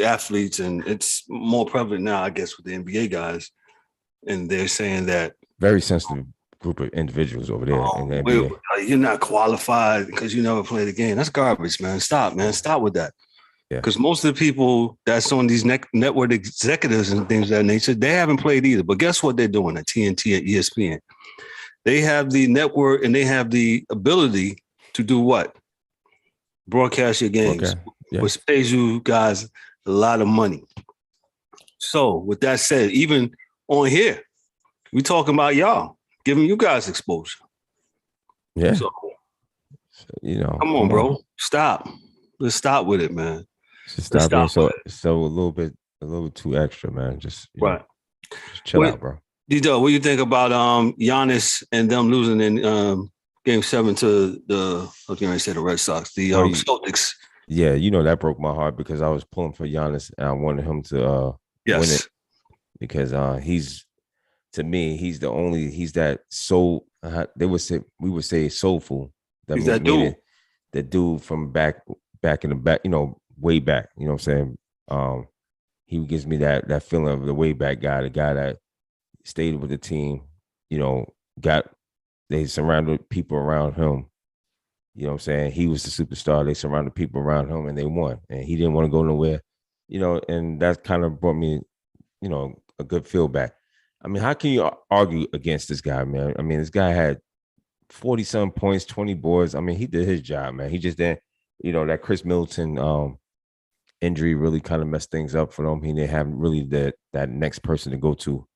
athletes, and it's more prevalent now, I guess, with the NBA guys, and they're saying that very sensitive group of individuals over there in the NBA. You're not qualified because you never played the game. That's garbage, man. Stop, man. Stop with that. Because most of the people that's on these network executives and things of that nature, they haven't played either. But guess what they're doing at TNT, at ESPN? They have the network and they have the ability to do what? Broadcast your games, which pays you guys a lot of money. So with that said, even on here, we talking about y'all, giving you guys exposure. Yeah. So, come on, bro. Stop. Let's stop with it, man. Stop being so a little bit too extra, man. Just chill out, bro. D-Dubb, what do you think about Giannis and them losing in Game 7 to the Red Sox, the Celtics? Yeah, that broke my heart because I was pulling for Giannis and I wanted him to win it because he's that soul. We would say soulful. He's that dude. The dude from back in the back, way back. You know what I'm saying? He gives me that feeling of the way back guy, the guy that stayed with the team. They surrounded people around him. You know what I'm saying? He was the superstar. They surrounded people around him and they won. And he didn't want to go nowhere. And that kind of brought me, a good feel back. I mean, how can you argue against this guy, man? I mean, this guy had 40-some points, 20 boards. I mean, he did his job, man. He just didn't, that Chris Middleton injury really kind of messed things up for them. He didn't have really that next person to go to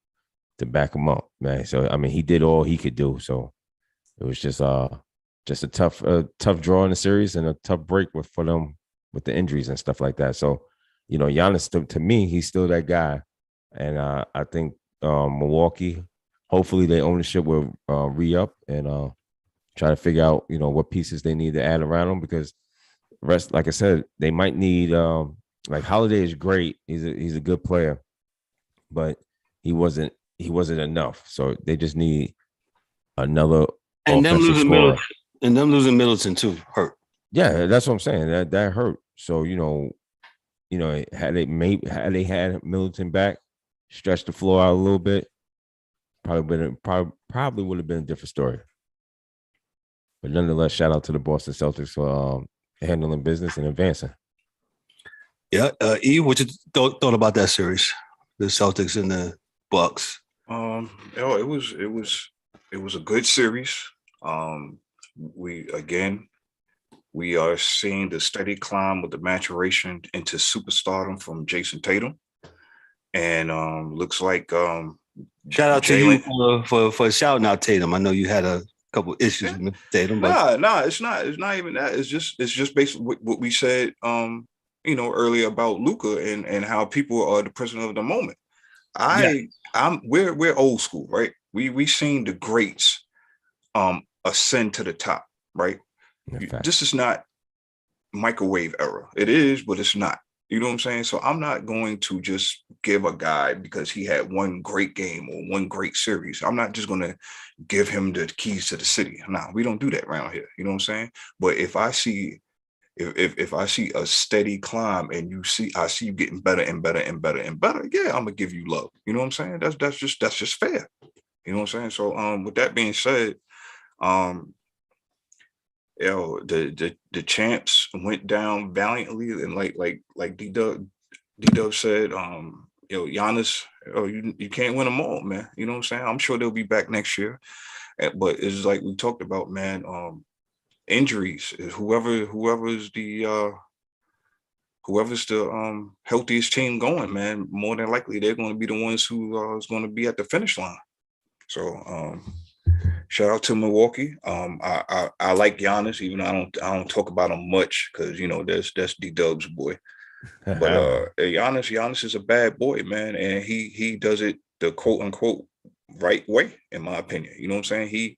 back him up, man. So, I mean, he did all he could do. So it was just a tough draw in the series and a tough break for them with the injuries and stuff like that. So, Giannis, to me, he's still that guy. And I think Milwaukee, hopefully their ownership will re-up and try to figure out, what pieces they need to add around them because rest, like I said, they might need like Holiday is great. He's a good player, but he wasn't enough. So they just need another offensive scorer. And them losing Middleton too hurt. Yeah, that's what I'm saying. That hurt. So had they had Middleton back, stretched the floor out a little bit, probably would have been a different story. But nonetheless, shout out to the Boston Celtics for handling business and advancing. Yeah, E, what you thought about that series, the Celtics and the Bucks? It was a good series. We are seeing the steady climb with the maturation into superstardom from Jason Tatum, and looks like shout out to you for shouting out Tatum. I know you had a couple issues with Tatum. But it's not even that. It's just basically what we said earlier about Luka and how people are the prisoner of the moment. We're old school, right? We seen the greats ascend to the top, right? This is not microwave era. It is, but it's not. You know what I'm saying? So I'm not going to just give a guy because he had one great game or one great series. I'm not just going to give him the keys to the city. No, we don't do that around here. You know what I'm saying? But if I see a steady climb and I see you getting better and better and better and better, yeah, I'm gonna give you love. You know what I'm saying? That's just fair. You know what I'm saying? So with that being said, the champs went down valiantly, and like D-Dubb said, Giannis, you can't win them all, man. You know what I'm saying? I'm sure they'll be back next year, but it's like we talked about, man. injuries. Whoever's the healthiest team going, man, more than likely they're going to be the ones who is going to be at the finish line. So shout out to Milwaukee. I like Giannis, even though I don't talk about him much because that's D-Dubb's boy. But Giannis is a bad boy, man, and he does it the quote unquote right way, in my opinion. You know what I'm saying?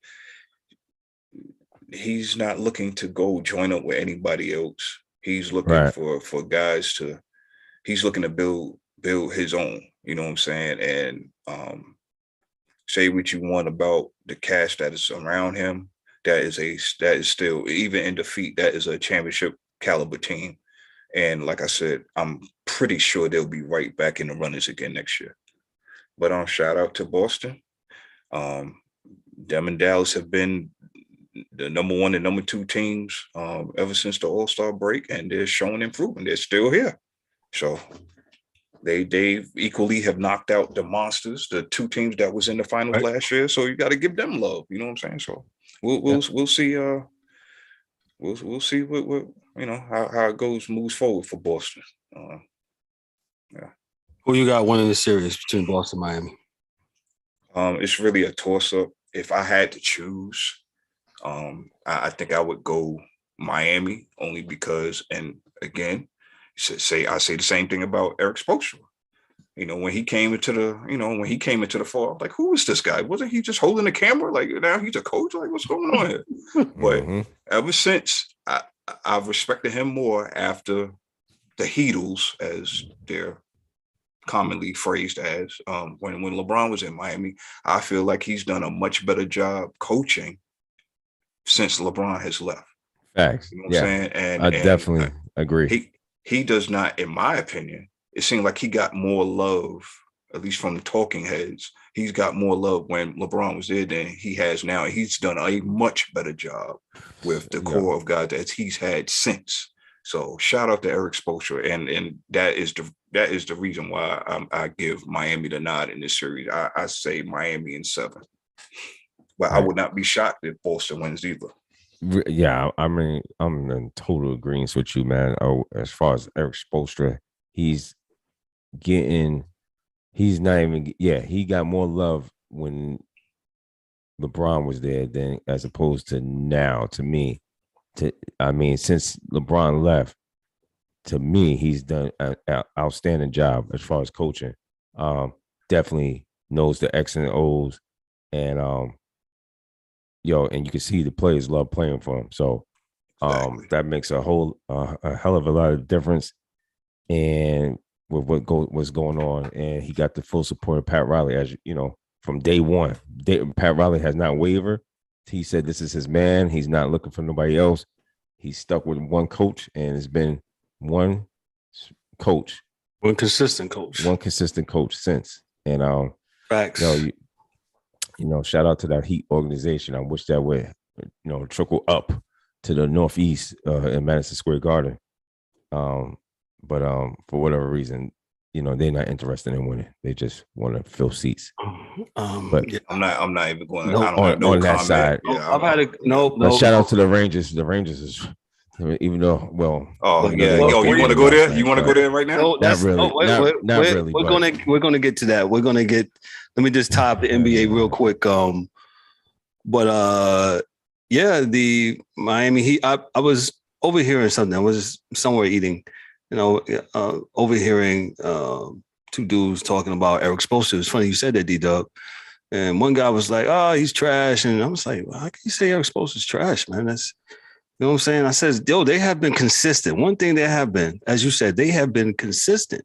He's not looking to go join up with anybody else. He's looking for guys to. He's looking to build his own. You know what I'm saying? And say what you want about the cast that is around him. That is still, even in defeat, that is a championship caliber team. And like I said, I'm pretty sure they'll be right back in the runners again next year. But shout out to Boston. Them and Dallas have been the number 1 and number 2 teams ever since the All-Star break, and they're showing improvement. They're still here. So they equally have knocked out the monsters, the 2 teams that was in the finals last year. So you got to give them love. You know what I'm saying? So we'll see. We'll see what how it moves forward for Boston. Yeah. Who you got winning the series between Boston and Miami? It's really a toss-up. If I had to choose, I think I would go Miami, only because, and again, I say the same thing about Eric Spoelstra. When he came into the fall, I'm like, who is this guy? Wasn't he just holding the camera? Like, now he's a coach? Like, what's going on here? But ever since, I've respected him more after the Heatles, as they're commonly phrased as. When LeBron was in Miami, I feel like he's done a much better job coaching since LeBron has left. Facts. You know what I'm saying? And I definitely agree. He does not, in my opinion, it seemed like he got more love, at least from the talking heads. He's got more love when LeBron was there than he has now. And he's done a much better job with the core of guys that he's had since. So shout out to Eric Spoelstra, and that is the reason why I give Miami the nod in this series. I say Miami in 7, but I would not be shocked if Boston wins either. Yeah, I mean, I'm in total agreement with you, man. As far as Eric Spoelstra, he got more love when LeBron was there than as opposed to now. To me, since LeBron left, to me, he's done an outstanding job as far as coaching. Definitely knows the X and O's, and and you can see the players love playing for him. So that makes a hell of a lot of difference. And with what's going on, and he got the full support of Pat Riley, as you know, from day one. Pat Riley has not wavered. He said this is his man. He's not looking for nobody else. He's stuck with one coach, and it's been one coach, one consistent coach since. And facts. Shout out to that Heat organization. I wish that would trickle up to the Northeast in Madison Square Garden. But for whatever reason, they're not interested in winning. They just want to fill seats. But yeah, I'm not even going on that side. Yeah, I've had shout out to the Rangers. The Rangers is, even though, well. Oh yeah, you want to go there? You want to go there right now? No, not really. Not really. We're gonna get to that. Let me just tie up the NBA real quick. The Miami Heat. I was overhearing something. I was somewhere eating. Overhearing 2 dudes talking about Eric Spoelstra. It's funny you said that, D-Dubb. And one guy was like, "Oh, he's trash," and I was like, well, "How can you say Eric Spoelstra's trash, man? That's." You know what I'm saying? I says, they have been consistent. One thing they have been, as you said, they have been consistent,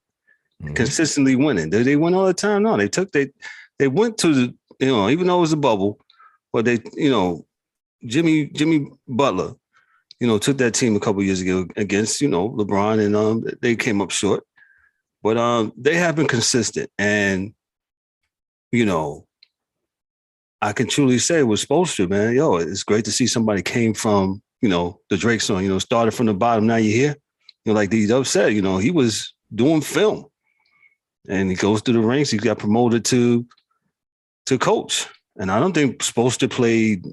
consistently winning. Did they win all the time? No, they went to the, even though it was a bubble, but they, Jimmy Butler, took that team a couple years ago against, LeBron, and they came up short. But they have been consistent. And, I can truly say with Spoelstra, man, it's great to see somebody came from, the Drake song, started from the bottom, now you're here. Like D-Dubb said, he was doing film. And he goes through the ranks. He got promoted to coach. And I don't think Spoelstra played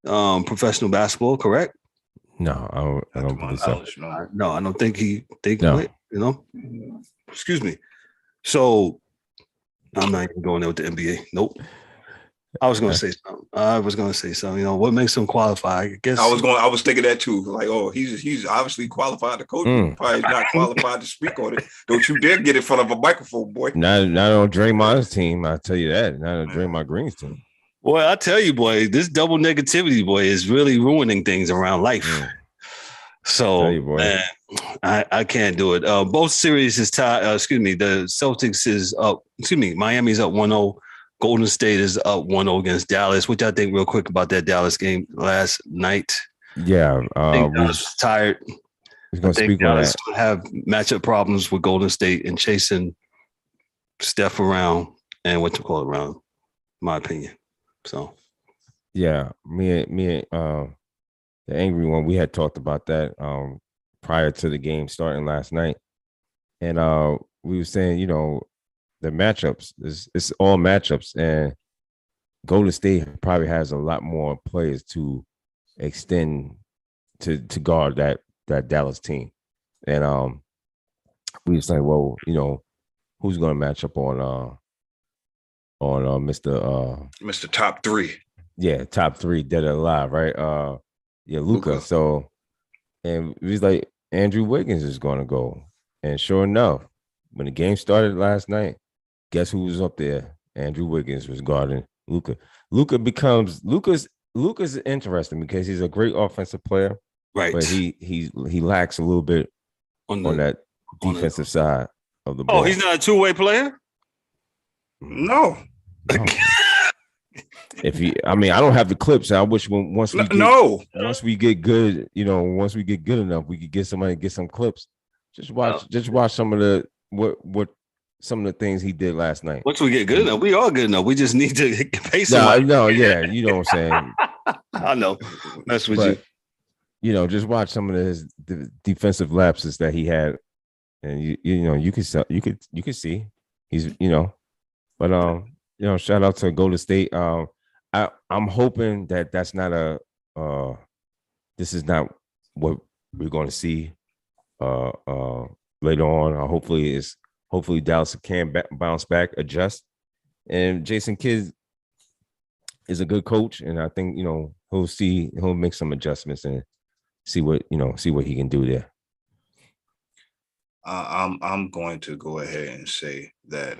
professional basketball, correct? No, I don't to my believe so. knowledge, no. No, I don't think he No. quit. You know, excuse me. So I'm not even going there with the NBA. Nope. I was going to say something. You know, what makes him qualify? I guess I was thinking that too. Like, oh, he's obviously qualified to coach, but probably not qualified to speak on it. Don't you dare get in front of a microphone, boy. Not on Draymond's team, I tell you that. Not on Draymond Green's team. Boy, I tell you, boy, this double negativity, boy, is really ruining things around life. So, man, I can't do it. Both series is tied. The Celtics is up. Miami's up 1-0. Golden State is up 1-0 against Dallas. Which I think real quick about that Dallas game last night. Yeah, I think Dallas was tired. I think Dallas have matchup problems with Golden State and chasing Steph around and around, my opinion. So, yeah, me and the angry one, we had talked about that prior to the game starting last night, and we were saying, you know, the matchups it's all matchups, and Golden State probably has a lot more players to extend to guard that Dallas team, and we was like, well, you know, who's going to match up on Mr. Top 3? Yeah, top 3 dead or alive, right? Yeah, Luka. So, and we was like, Andrew Wiggins is going to go, and sure enough, when the game started last night, guess who was up there? Andrew Wiggins was guarding Luka. Luka's interesting because he's a great offensive player, right? But he lacks a little bit on that defensive side of the ball. Oh, he's not a two-way player? No. I don't have the clips. I wish once we get good, you know, once we get good enough, we could get somebody to get some clips. Just watch some of the what some of the things he did last night. Once we get good enough, we are good enough. We just need to pay somebody. No, yeah, you know what I'm saying. I know. That's what you. You know, just watch some of the defensive lapses that he had, and you could see he's, you know, but you know, shout out to Golden State. I'm hoping that that's not this is not what we're going to see later on. Hopefully Dallas can bounce back, adjust, and Jason Kidd is a good coach, and I think, you know, he'll make some adjustments and see what he can do there. I'm going to go ahead and say that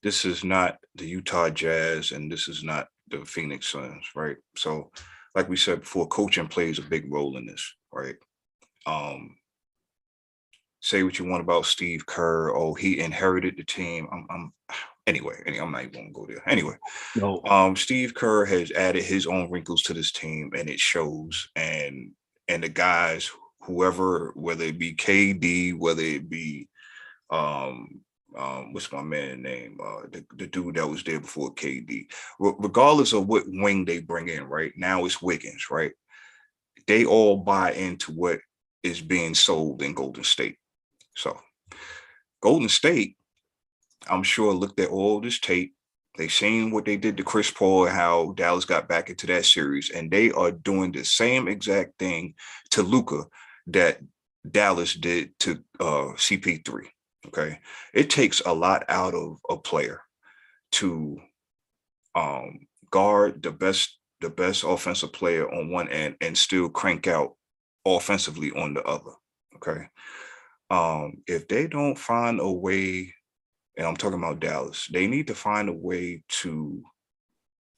this is not the Utah Jazz and this is not the Phoenix Suns, right? So, like we said before, coaching plays a big role in this, right? Say what you want about Steve Kerr. Oh, he inherited the team. Anyway, I'm not even going to go there. Anyway, no. Steve Kerr has added his own wrinkles to this team, and it shows. And the guys, whoever, whether it be KD, whether it be what's my man's name? The dude that was there before KD. Regardless of what wing they bring in, right now it's Wiggins, right? They all buy into what is being sold in Golden State. So Golden State, I'm sure, looked at all this tape. They seen what they did to Chris Paul and how Dallas got back into that series, and they are doing the same exact thing to Luka that Dallas did to CP3. Okay, it takes a lot out of a player to guard the best offensive player on one end and still crank out offensively on the other. Okay, if they don't find a way, and I'm talking about Dallas, they need to find a way to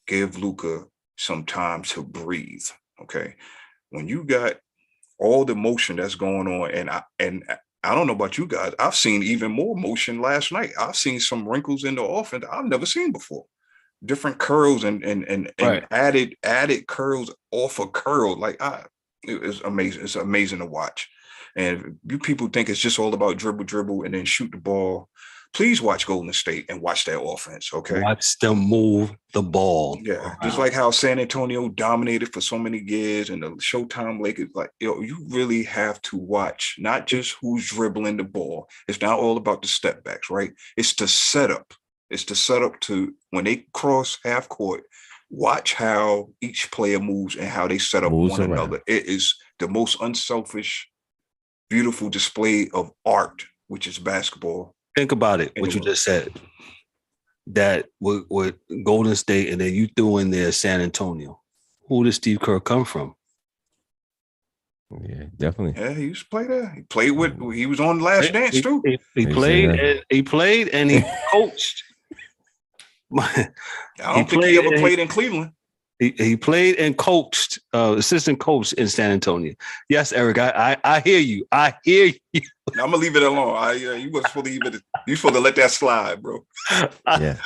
give Luka some time to breathe. Okay, when you got all the motion that's going on, and I don't know about you guys, I've seen even more motion last night. I've seen some wrinkles in the offense I've never seen before. Different curls and right. added curls off of curl. Like it's amazing. It's amazing to watch. And you people think it's just all about dribble, and then shoot the ball. Please watch Golden State and watch their offense, okay? Watch them move the ball. Yeah, just like how San Antonio dominated for so many years and the Showtime Lakers, like, you really have to watch not just who's dribbling the ball. It's not all about the step backs, right? It's the setup. It's the setup to when they cross half court, watch how each player moves and how they set up Moves one around. another. It is the most unselfish, beautiful display of art, which is basketball. Think about it, what you Anyway. just said. That with Golden State, and then you threw in there San Antonio. Who did Steve Kerr come from? Yeah, definitely. Yeah, he used to play there. He played with. He was on Last Dance too. He played and he coached. I don't think he ever played in Cleveland. He played and coached, assistant coach in San Antonio. Yes, Eric, I hear you. I hear you. I'm gonna leave it alone. You wasn't supposed to leave it. You supposed to let that slide, bro. Yeah.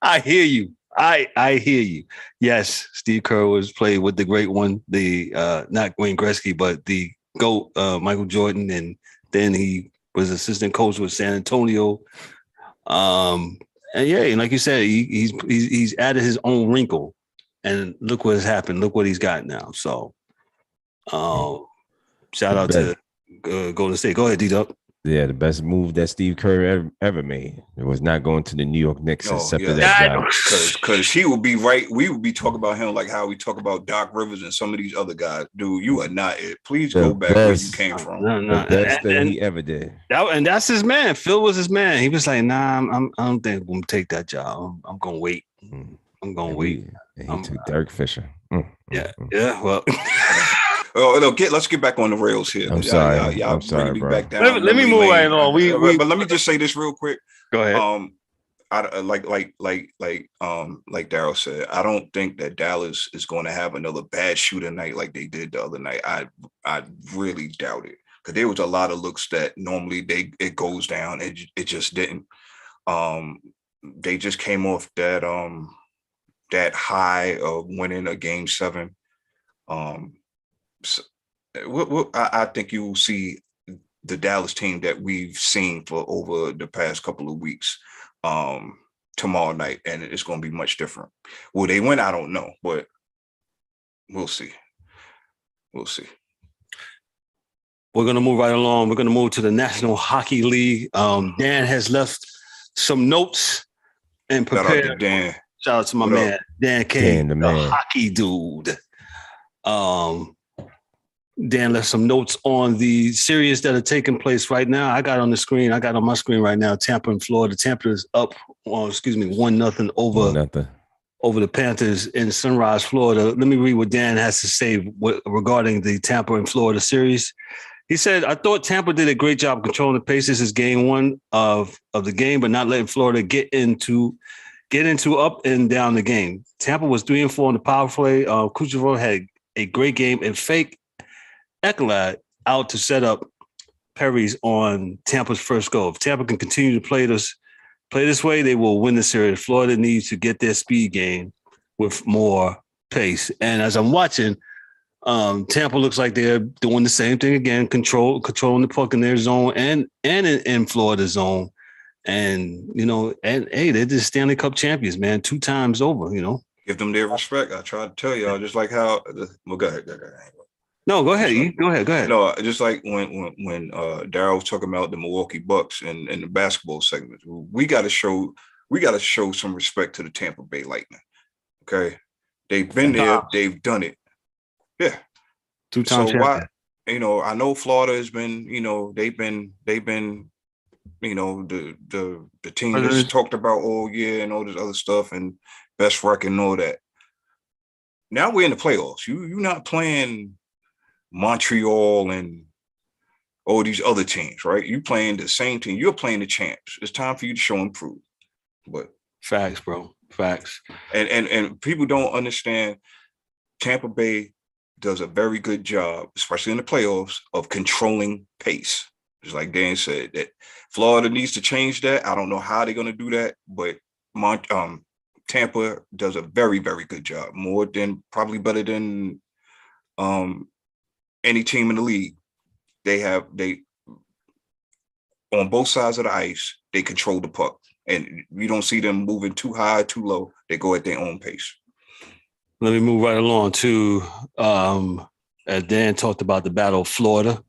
I hear you. I hear you. Yes, Steve Kerr was played with the great one, the not Wayne Gretzky, but the GOAT, Michael Jordan, and then he was assistant coach with San Antonio. And yeah, and like you said, he's added his own wrinkle, and look what has happened. Look what he's got now. So, shout out to Golden State. Go ahead, D-Dubb. Yeah, the best move that Steve Kerr ever made. It was not going to the New York Knicks except for that guy. Because he would be right. We would be talking about him like how we talk about Doc Rivers and some of these other guys. Dude, you are not it. Please go back where you came from. No. The best thing he ever did. And that's his man. Phil was his man. He was like, nah, I don't think I'm going to take that job. I'm going to wait. I'm going to wait. And he took Derek Fisher. Yeah, well. Let's get back on the rails here. I'm sorry. I'm sorry, bro. Back down. Let me move right along. But let me just say this real quick. Go ahead. Like Daryl said, I don't think that Dallas is going to have another bad shooter night like they did the other night. I really doubt it, because there was a lot of looks that normally it goes down. It just didn't. They just came off that high of winning a Game 7. So, I think you will see the Dallas team that we've seen for over the past couple of weeks tomorrow night, and it's going to be much different. Will they win? I don't know, but we'll see. We're going to move right along. We're going to move to the National Hockey League. Dan has left some notes and prepared. Shout out to Dan. Shout out to my man, Dan K, the hockey dude. Dan left some notes on the series that are taking place right now. I got on my screen right now, Tampa and Florida. Tampa is up, 1-0 over the Panthers in Sunrise, Florida. Let me read what Dan has to say regarding the Tampa and Florida series. He said, I thought Tampa did a great job controlling the pace. This is game one of the game, but not letting Florida get into up and down the game. Tampa was 3-4 on the power play. Kucherov had a great game, and fake Ekblad out to set up Perry's on Tampa's first goal. If Tampa can continue to play this way, they will win the series. Florida needs to get their speed game with more pace. And as I'm watching, Tampa looks like they're doing the same thing again, controlling the puck in their zone and in Florida's zone. And, hey, they're the Stanley Cup champions, man, 2 times over, Give them their respect. I tried to tell y'all, just like how go ahead. No, go ahead. Go ahead. No, just like when Daryl was talking about the Milwaukee Bucks and the basketball segment, we got to show some respect to the Tampa Bay Lightning. Okay, they've been there, they've done it. Yeah, 2-time champion. Why? I know Florida has been. They've been. The team that's talked about all year and all this other stuff and best record and all that. Now we're in the playoffs. You're not playing Montreal and all these other teams, right? You playing the same team. You're playing the champs. It's time for you to show and prove. But facts, bro. Facts. And people don't understand. Tampa Bay does a very good job, especially in the playoffs, of controlling pace. Just like Dan said, that Florida needs to change that. I don't know how they're going to do that, but Tampa does a very, very good job. Probably better than any team in the league. They on both sides of the ice, they control the puck, and you don't see them moving too high, too low. They go at their own pace. Let me move right along to as Dan talked about the Battle of Florida.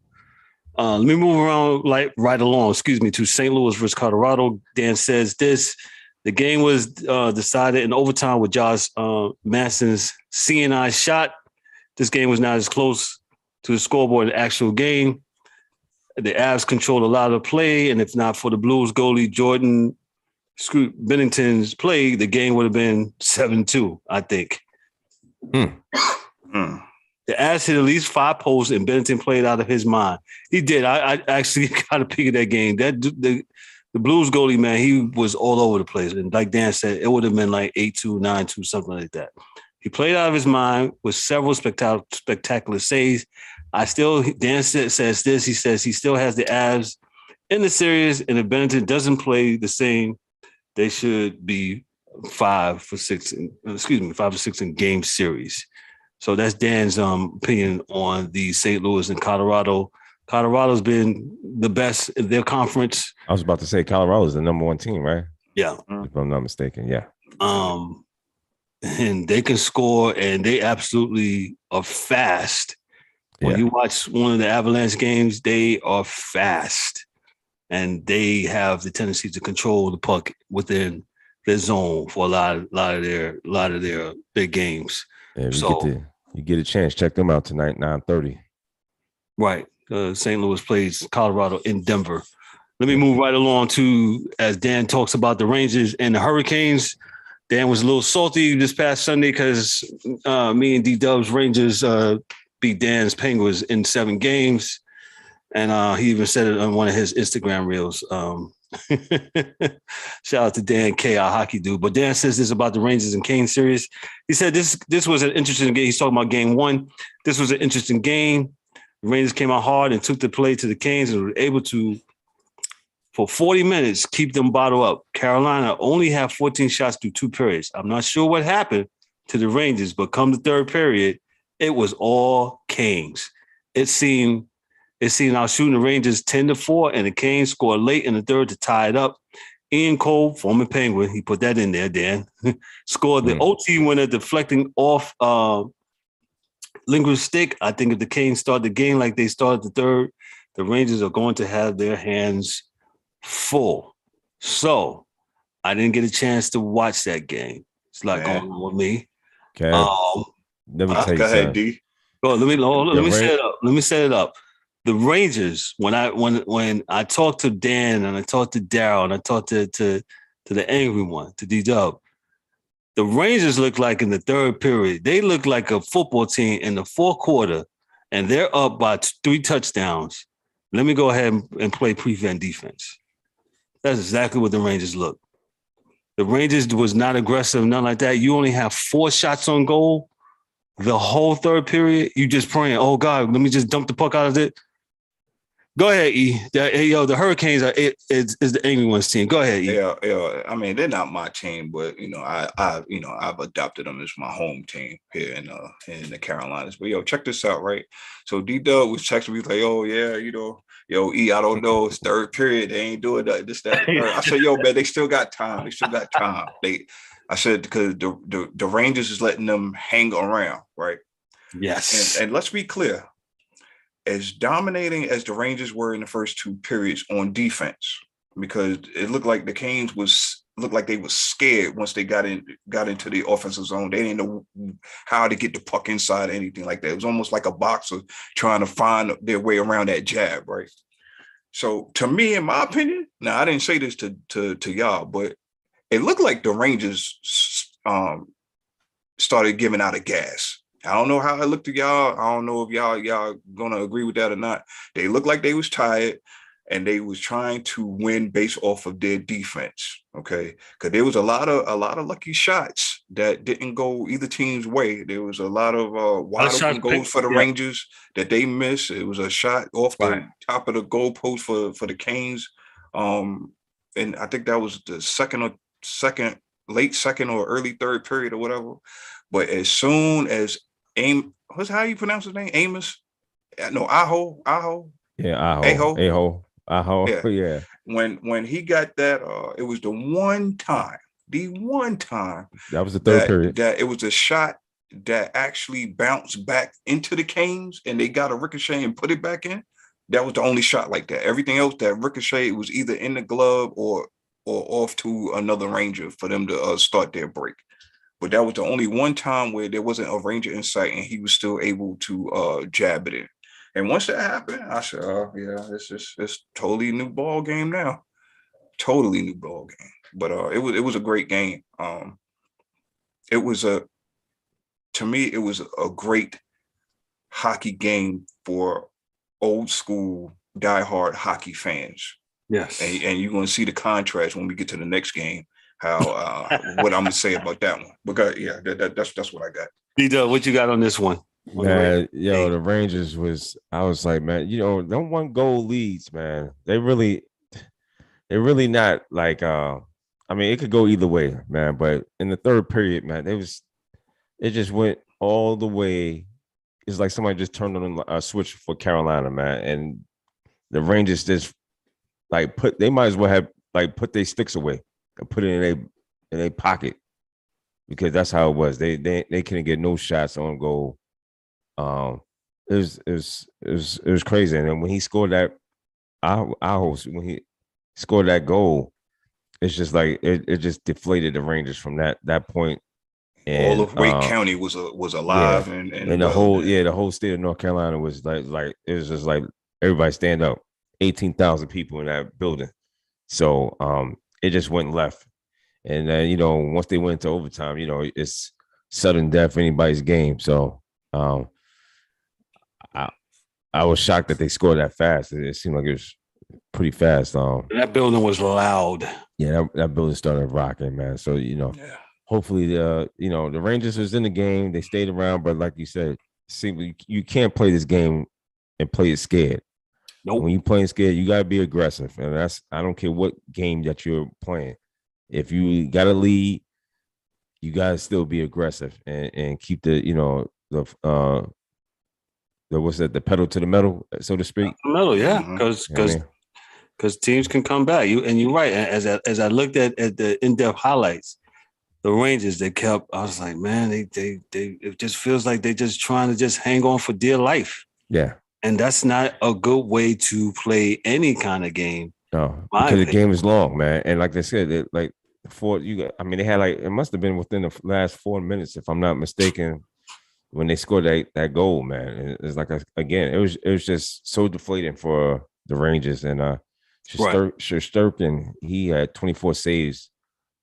Let me move around right along, to St. Louis versus Colorado. Dan says this: The game was decided in overtime with Josh Manson's CNI shot. This game was not as close to the scoreboard in the actual game. The Avs controlled a lot of play, and if not for the Blues goalie Jordan Bennington's play, the game would have been 7-2, I think. The Avs hit at least 5 posts, and Bennington played out of his mind. He did. I actually got a peek at that game. The Blues goalie, man, he was all over the place. And like Dan said, it would have been like 8-2, 9-2, something like that. He played out of his mind with several spectacular saves. Dan says this. He says he still has the Avs in the series, and if Bennington doesn't play the same, they should be 5 for 6 in game series. So that's Dan's opinion on the St. Louis and Colorado. Colorado's been the best in their conference. I was about to say Colorado's the number 1 team, right? Yeah. If I'm not mistaken, yeah. And they can score, and they absolutely are fast. When you watch one of the Avalanche games, they are fast, and they have the tendency to control the puck within their zone for a lot of their games. Yeah, you get a chance, check them out tonight, 9:30. Right. St. Louis plays Colorado in Denver. Let me move right along to, as Dan talks about the Rangers and the Hurricanes. Dan was a little salty this past Sunday because me and D-Dubb's Rangers beat Dan's Penguins in 7 games. And he even said it on one of his Instagram reels. Shout out to Dan K, our hockey dude. But Dan says this about the Rangers and Kane series. He said this was an interesting game. He's talking about game 1. This was an interesting game. The Rangers came out hard and took the play to the Canes and were able to, for 40 minutes, keep them bottled up. Carolina only had 14 shots through 2 periods. I'm not sure what happened to the Rangers, but come the 3rd period, it was all Canes. It seemed I was shooting the Rangers 10-4, and the Canes scored late in the 3rd to tie it up. Ian Cole, former Penguin, he put that in there, Dan, scored the OT winner, deflecting off Lindgren's stick. I think if the Canes start the game like they started the 3rd, the Rangers are going to have their hands full. So I didn't get a chance to watch that game. It's not going on with me. Okay. Let me tell you go ahead, something. D. Let me set it up. Let me set it up. The Rangers, when I talked to Dan and I talked to Daryl and I talked to the angry one, to D-Dubb, the Rangers look like in the 3rd period, they look like a football team in the 4th quarter, and they're up by 3 touchdowns. Let me go ahead and play prevent defense. That's exactly what the Rangers look. The Rangers was not aggressive, nothing like that. You only have 4 shots on goal the whole 3rd period. You just praying, oh, God, let me just dump the puck out of it. Go ahead, E. The Hurricanes is the angry ones team. Go ahead, E. Yeah. I mean, they're not my team, but I've adopted them as my home team here in the Carolinas. But check this out, right? So D-Dubb was texting me like, oh yeah, E, I don't know, it's 3rd period, they ain't doing that, this, that, and 3rd. I said, man, they still got time. I said because the Rangers is letting them hang around, right? Yes. And let's be clear. As dominating as the Rangers were in the first 2 periods on defense, because it looked like the Canes looked like they were scared once they got into the offensive zone. They didn't know how to get the puck inside or anything like that. It was almost like a boxer trying to find their way around that jab, right? So to me, in my opinion, now I didn't say this to y'all, but it looked like the Rangers started giving out of gas. I don't know how it looked to y'all. I don't know if y'all gonna agree with that or not. They looked like they was tired and they was trying to win based off of their defense. Okay, because there was a lot of lucky shots that didn't go either team's way. There was a lot of wide open goals for the Rangers that they missed. It was a shot off the top of the goalpost for the Canes, and I think that was the late second or early 3rd period or whatever. But as soon as what's how you pronounce his name? Amos? No, Aho. Yeah, Aho. Yeah. When he got that, it was the one time. That was the 3rd period. That it was a shot that actually bounced back into the Canes and they got a ricochet and put it back in. That was the only shot like that. Everything else that ricochet was either in the glove or or off to another Ranger for them to start their break. But that was the only one time where there wasn't a Ranger in sight and he was still able to jab it in. And once that happened, I said, "Oh yeah, it's totally new ball game now, totally new ball game." But it was a great game. It was to me it was a great hockey game for old school diehard hockey fans. Yes, and you're going to see the contrast when we get to the next game. How what I'm gonna say about that one? Because that's what I got. D-Dubb, what you got on this one? Man, the Rangers I was like, man, them 1-goal leads, man. They're really not like I mean, it could go either way, man. But in the third period, man, it just went all the way. It's like somebody just turned on a switch for Carolina, man. And the Rangers just they might as well have put their sticks away and put it in a pocket, because that's how it was. They couldn't get no shots on goal. It was crazy. And then when he scored that, when he scored that goal, it's just like it just deflated the Rangers from that point. And all of Wake County was alive, and the whole state of North Carolina was like it was just like everybody stand up. 18,000 people in that building. So it just went left. And then, once they went into overtime, it's sudden death anybody's game. So I was shocked that they scored that fast. It seemed like it was pretty fast. That building was loud. Yeah, that building started rocking, man. So, hopefully, the Rangers was in the game. They stayed around. But like you said, you can't play this game and play it scared. Nope. When you're playing scared, you gotta be aggressive, and I don't care what game that you're playing. If you got a lead, you gotta still be aggressive and keep the the pedal to the metal, so to speak. Metal, yeah, because teams can come back. You're right. As I looked at the in-depth highlights, the Rangers, they kept. I was like, man, they it just feels like they're just trying to just hang on for dear life. Yeah. And that's not a good way to play any kind of game. No, because the game is long, man. And like they said, they had it must have been within the last 4 minutes, if I'm not mistaken, when they scored that goal, man. And it's like it was just so deflating for the Rangers. And Shesterkin, he had 24 saves.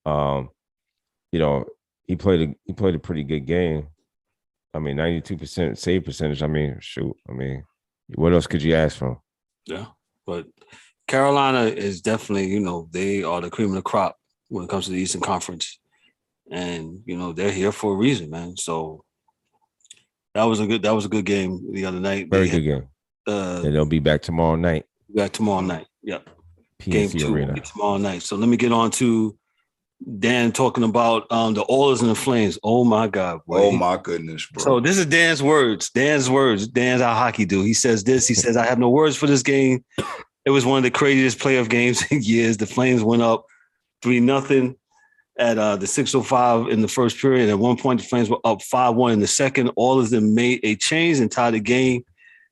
He played a pretty good game. I mean, 92% save percentage. I mean, shoot. I mean, what else could you ask for? Yeah, but Carolina is definitely, they are the cream of the crop when it comes to the Eastern Conference, and they're here for a reason, man. So that was a good game the other night. Very good game. And they'll be back tomorrow night. Back tomorrow night. Yep. PNC Game 2 Arena tomorrow night. So let me get on to Dan talking about the Oilers and the Flames. Oh my God, boy. Oh my goodness, bro. So this is Dan's words. Dan's our hockey dude. He says this. He says, I have no words for this game. It was one of the craziest playoff games in years. The Flames went up 3-0 at the 6:05 in the first period. At one point, the Flames were up 5-1 in the second. All of them made a change and tied the game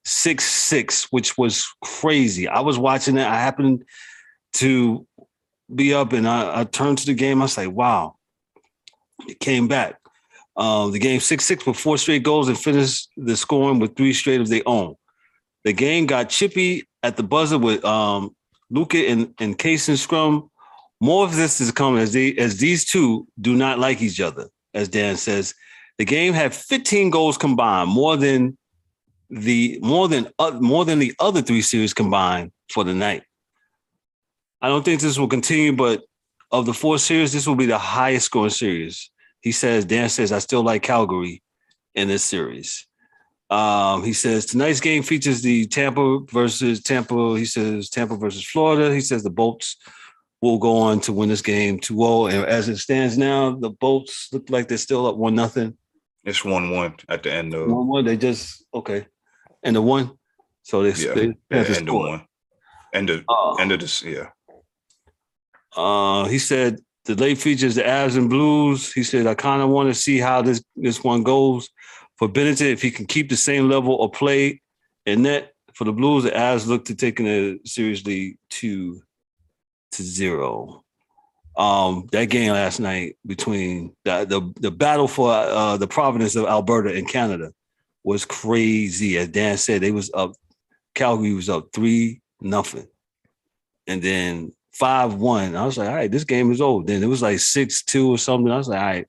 6-6, which was crazy. I was watching it. I happened to be up, and I turned to the game. I was like, wow. It came back. The game 6-6 with 4 straight goals and finished the scoring with 3 straight of their own. The game got chippy at the buzzer with Luka and Case and Scrum. More of this is coming as these two do not like each other, as Dan says. The game had 15 goals combined, more than the other 3 series combined for the night. I don't think this will continue, but of the 4 series, this will be the highest scoring series. Dan says, I still like Calgary in this series. He says, tonight's game features the Tampa versus Tampa. He says, Tampa versus Florida. He says the Bolts will go on to win this game 2-0. And as it stands now, the Bolts look like they're still up 1-0. It's 1-1 at the end of 1-1. They just, okay. End of 1. So they end of 1. End of this, yeah. He said the late features the Avs and Blues. He said, I kind of want to see how this one goes. For Bennett, if he can keep the same level of play in net for the Blues, the Avs look to taking it seriously 2-0. That game last night between the battle for the province of Alberta in Canada was crazy. As Dan said, they was up. Calgary was up 3-0, and then 5-1. I was like, all right, this game is over. Then it was like 6-2 or something. I was like, all right,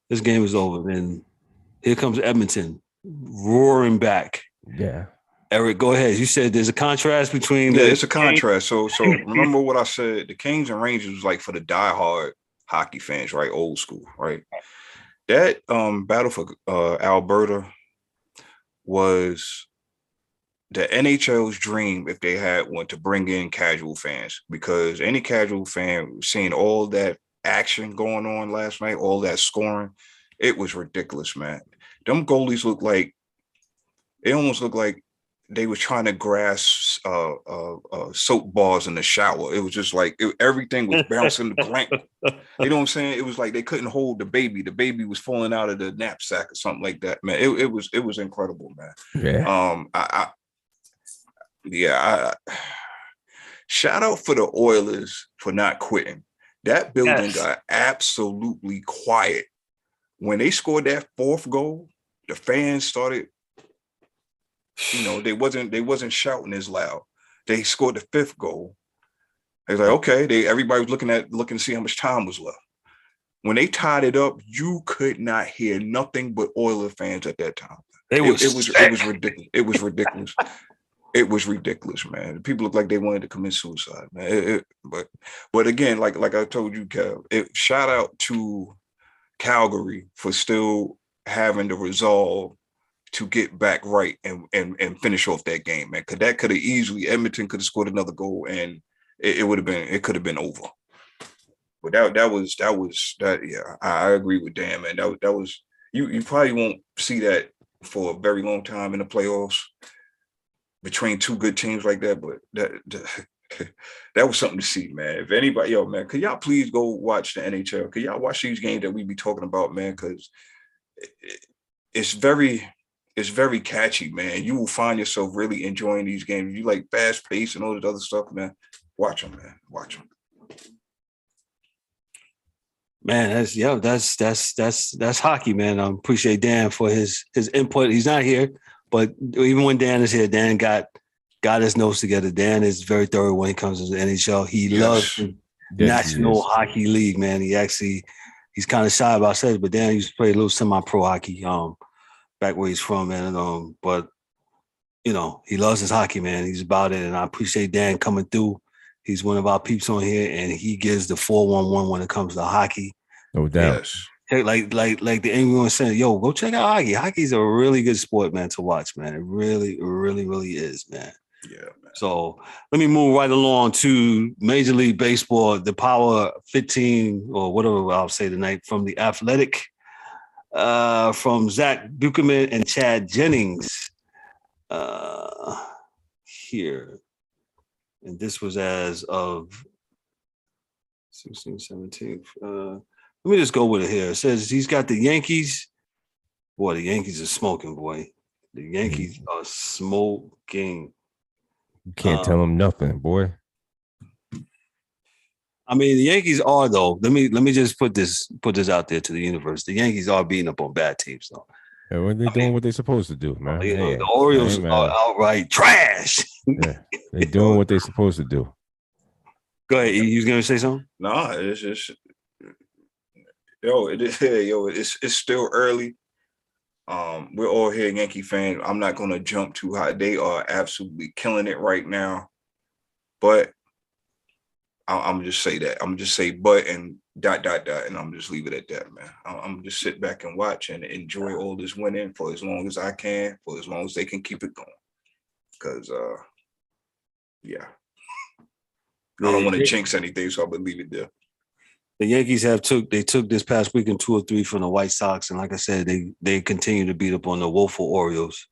this game is over. Then here comes Edmonton roaring back. Yeah. Eric, go ahead. You said there's a contrast between it's a contrast. So remember what I said. The Kings and Rangers was like for the diehard hockey fans, right? Old school, right? That battle for Alberta was the NHL's dream if they had one to bring in casual fans, because any casual fan seeing all that action going on last night, all that scoring, it was ridiculous, man. Them goalies almost looked like they were trying to grasp soap bars in the shower. It was just like everything was bouncing the blank. You know what I'm saying? It was like they couldn't hold the baby. The baby was falling out of the knapsack or something like that, man. It was incredible, man. Yeah. Shout out for the Oilers for not quitting. That building got absolutely quiet when they scored that fourth goal. The fans started. They wasn't shouting as loud. They scored the fifth goal. They was like, okay. Everybody was looking to see how much time was left. When they tied it up, you could not hear nothing but Oilers fans at that time. It was ridiculous. It was ridiculous. It was ridiculous, man. People looked like they wanted to commit suicide, man. But again, like I told you, Kev, shout out to Calgary for still having the resolve to get back right and finish off that game, man. Because that could have easily, Edmonton could have scored another goal and it could have been over. But that was yeah. I agree with Dan, man. That was you probably won't see that for a very long time in the playoffs between two good teams like that. But that was something to see, man. If anybody, man, could y'all please go watch the NHL? Could y'all watch these games that we be talking about, man? Because it's very catchy, man. You will find yourself really enjoying these games. You like fast pace and all this other stuff, man. Watch them, man. Watch them. Man, that's hockey, man. I appreciate Dan for his input. He's not here, but even when Dan is here, Dan got his notes together. Dan is very thorough when it comes to the NHL. He loves the National Hockey League, man. He's kind of shy about saying it, but Dan used to play a little semi-pro hockey, back where he's from, man. But he loves his hockey, man. He's about it, and I appreciate Dan coming through. He's one of our peeps on here, and he gives the 411 when it comes to hockey. No doubt. Yes. Like the England saying, yo, go check out hockey. Hockey's a really good sport, man, to watch, man. It really, really, really is, man. Yeah, man. So let me move right along to Major League Baseball, the Power 15, or whatever I'll say tonight, from the Athletic, from Zach Buchanan and Chad Jennings here. And this was as of 16th, 17th. Let me just go with it here. It says he's got the Yankees. Boy, the Yankees are smoking, boy. The Yankees are smoking. You can't tell them nothing, boy. I mean, the Yankees are, though. Let me just put this out there to the universe. The Yankees are beating up on bad teams, though. Yeah, well, they're doing what they're supposed to do, man. The Orioles are outright trash. Yeah, they're doing what they're supposed to do. Go ahead. You was gonna say something? No, it's just it's still early. We're all here Yankee fans. I'm not gonna jump too high. They are absolutely killing it right now. But I'm just say that. I'm just say but and ... and I'm just leave it at that, man. I'm just sit back and watch and enjoy all this winning for as long as I can, for as long as they can keep it going. Because I don't want to jinx anything, so I'm gonna leave it there. The Yankees took this past weekend 2 or 3 from the White Sox, and like I said, they continue to beat up on the woeful Orioles,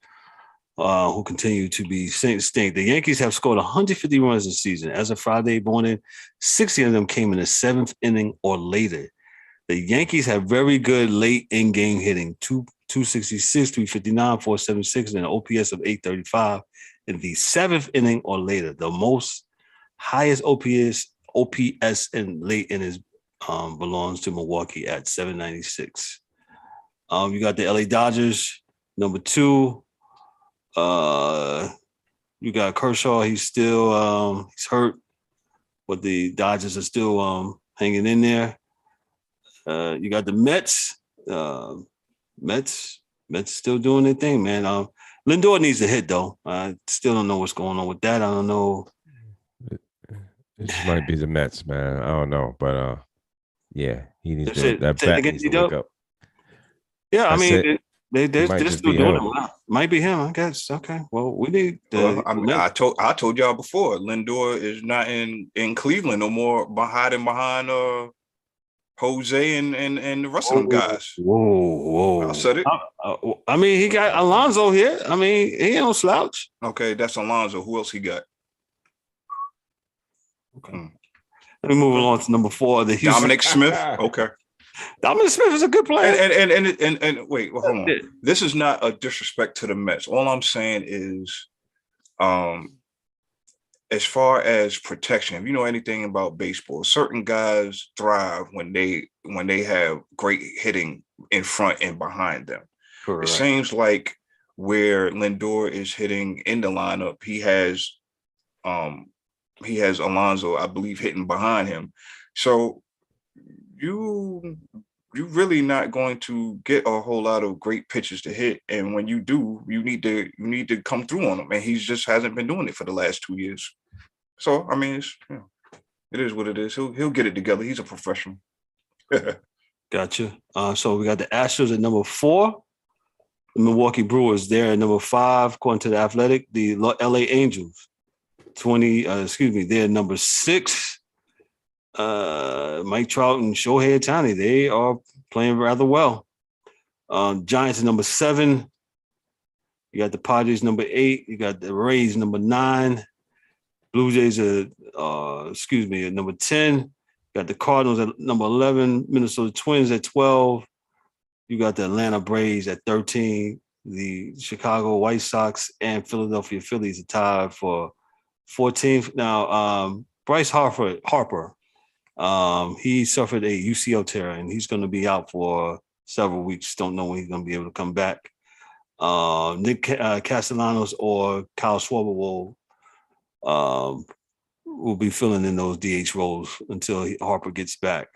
who continue to be stink. The Yankees have scored 150 runs this season. As of Friday morning, 60 of them came in the 7th inning or later. The Yankees have very good late in-game hitting, 266, 359, 476, and an OPS of 835 in the 7th inning or later. The most highest OPS in late innings belongs to Milwaukee at 796. You got the LA Dodgers, number 2. You got Kershaw. He's still he's hurt, but the Dodgers are still hanging in there. You got the Mets. Mets still doing their thing, man. Lindor needs a hit, though. I still don't know what's going on with that. I don't know. It just might be the Mets, man. I don't know, but yeah, he needs Say that it bat again, needs to D-Dubb? wake up. Yeah, I mean, It they're might still just be doing him. it. Might be him, I guess. Okay, well, we need. Well, I told y'all before, Lindor is not in Cleveland no more, hiding behind Jose and the rest of them guys. Whoa! I said it. I mean, he got Alonso here. I mean, he ain't no slouch. Okay, that's Alonso. Who else he got? Okay. Let me move along to number 4. The Houston Dominic Smith. Okay. Dominic Smith is a good player. And wait, well, hold on. This is not a disrespect to the Mets. All I'm saying is, as far as protection, if you know anything about baseball, certain guys thrive when they have great hitting in front and behind them. Correct. It seems like where Lindor is hitting in the lineup, he has Alonso, I believe, hitting behind him. So you really not going to get a whole lot of great pitches to hit, and when you do, you need to come through on him, and he just hasn't been doing it for the last 2 years. So I mean, it is what it is. He'll get it together. He's a professional. Gotcha. So we got the Astros at number 4, the Milwaukee Brewers there at number 5, according to the Athletic. The LA Angels, they're number 6. Mike Trout and Shohei Ohtani, they are playing rather well. Giants at number 7. You got the Padres number 8. You got the Rays number 9. Blue Jays at number 10. You got the Cardinals at number 11. Minnesota Twins at 12. You got the Atlanta Braves at 13. The Chicago White Sox and Philadelphia Phillies are tied for 14th. Now, Bryce Harper. He suffered a UCL tear, and he's going to be out for several weeks. Don't know when he's going to be able to come back. Nick Castellanos or Kyle Schwarber will be filling in those DH roles until Harper gets back.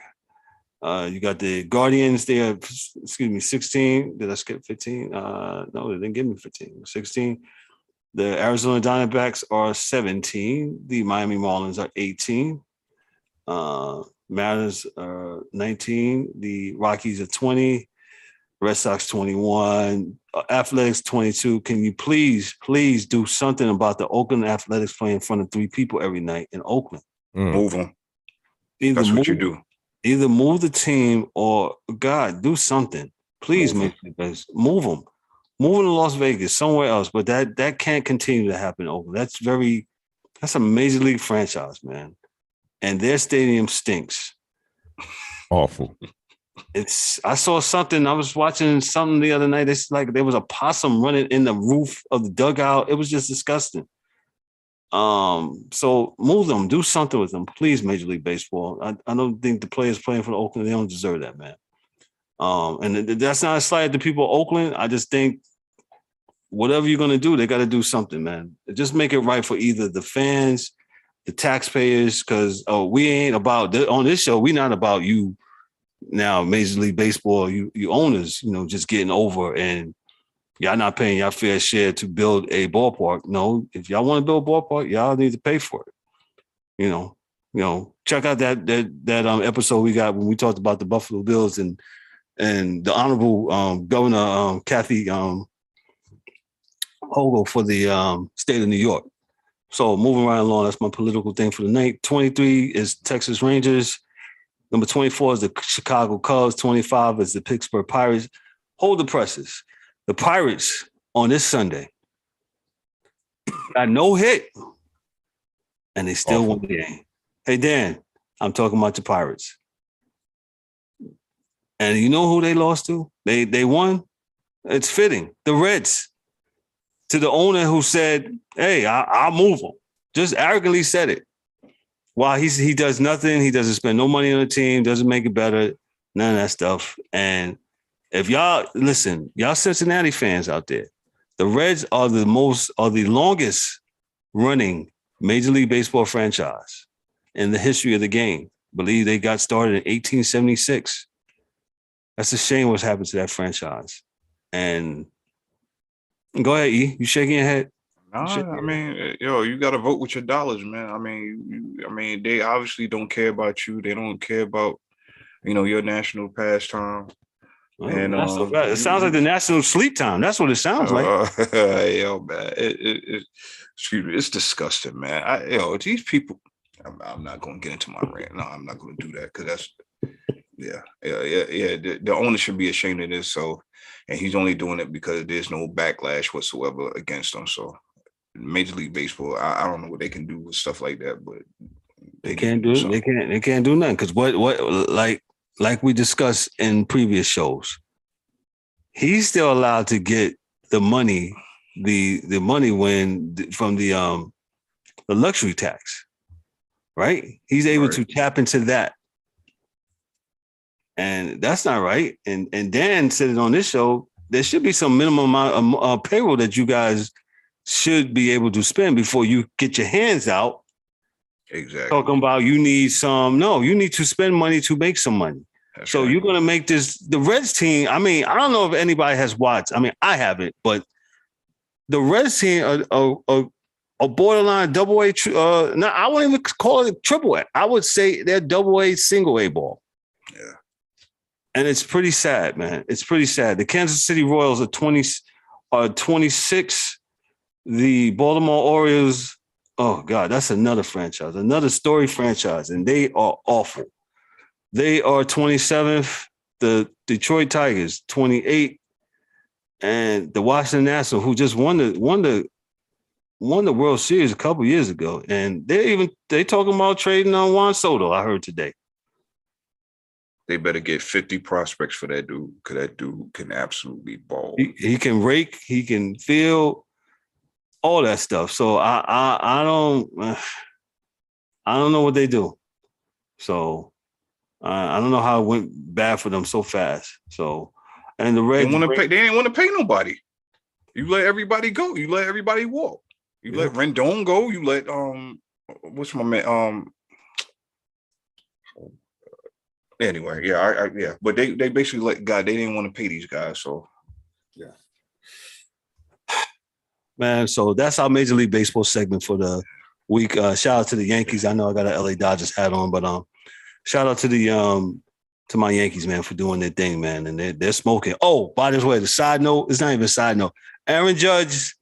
You got the Guardians there, 16. Did I skip 15? No, they didn't give me 15. 16. The Arizona Diamondbacks are 17. The Miami Marlins are 18. Mariners are 19. The Rockies are 20. Red Sox 21. Athletics 22. Can you please do something about the Oakland Athletics playing in front of 3 people every night in Oakland? Move them. That's what you do. Either move the team or, God, do something. Please move them. Move them to Las Vegas, somewhere else. But that can't continue to happen in Oakland. That's a major league franchise, man. And their stadium stinks. Awful. I saw something. I was watching something the other night. It's like there was a possum running in the roof of the dugout. It was just disgusting. So move them. Do something with them, please, Major League Baseball. I don't think the players playing for Oakland, they don't deserve that, man. And that's not a slight at the people of Oakland. I just think whatever you're going to do, they got to do something, man. Just make it right for either the fans, the taxpayers, because we ain't about on this show. We're not about you now, Major League Baseball. You owners, just getting over and y'all not paying your fair share to build a ballpark. No, if y'all want to build a ballpark, y'all need to pay for it. Check out that episode we got when we talked about the Buffalo Bills and the Honorable Governor Kathy Hochul for the state of New York. So moving right along, that's my political thing for the night. 23 is Texas Rangers. Number 24 is the Chicago Cubs. 25 is the Pittsburgh Pirates. Hold the presses. The Pirates on this Sunday got no hit, and they still won the game. Hey, Dan, I'm talking about the Pirates. And you know who they lost to? They won. It's fitting. The Reds. To the owner who said, hey, I'll move them. Just arrogantly said it. while he does nothing, he doesn't spend no money on the team, doesn't make it better, none of that stuff. And if y'all listen, y'all Cincinnati fans out there, the Reds are the longest running Major League Baseball franchise in the history of the game. I believe they got started in 1876. That's a shame what's happened to that franchise. And go ahead, E. You shaking your head? I mean, you got to vote with your dollars, man. I mean, they obviously don't care about you. They don't care about, your national pastime. Well, and it sounds like the national sleep time. That's what it sounds like. Yo, man, it's disgusting, man. These people. I'm not going to get into my rant. No, I'm not going to do that because that's. Yeah. The owner should be ashamed of this. So, and he's only doing it because there's no backlash whatsoever against him. So, Major League Baseball, I don't know what they can do with stuff like that, but they can't do it. They can't do nothing because what like we discussed in previous shows, he's still allowed to get the money, the money from the luxury tax, right? He's able to tap into that. And that's not right. And Dan said it on this show, there should be some minimum amount of payroll that you guys should be able to spend before you get your hands out. Exactly. Talking about you need to spend money to make some money. That's so right. You're going to make the Reds team. I mean, I don't know if anybody has watched. I mean, I haven't, but the Reds team are borderline double A. No, I wouldn't even call it triple A. I would say they're double A, single A ball. Yeah. And it's pretty sad, man. It's pretty sad. The Kansas City Royals are 26. The Baltimore Orioles, oh, God, that's another franchise, another story franchise, and they are awful. They are 27th. The Detroit Tigers, 28th. And the Washington Nationals, who just won the World Series a couple years ago. And they talking about trading on Juan Soto, I heard today. They better get 50 prospects for that dude, because that dude can absolutely ball. He can rake, he can field, all that stuff. So I don't know what they do. So I don't know how it went bad for them so fast. So and the Reds they didn't want to pay nobody. You let everybody go. You let everybody walk. You let Rendon go. You let what's my man Anyway, yeah, but they basically let God. They didn't want to pay these guys, so yeah. Man, so that's our Major League Baseball segment for the week. Shout out to the Yankees. I know I got an LA Dodgers hat on, but shout out to the to my Yankees, man, for doing their thing, man, and they're smoking. Oh, by the way, the side note, it's not even a side note. Aaron Judge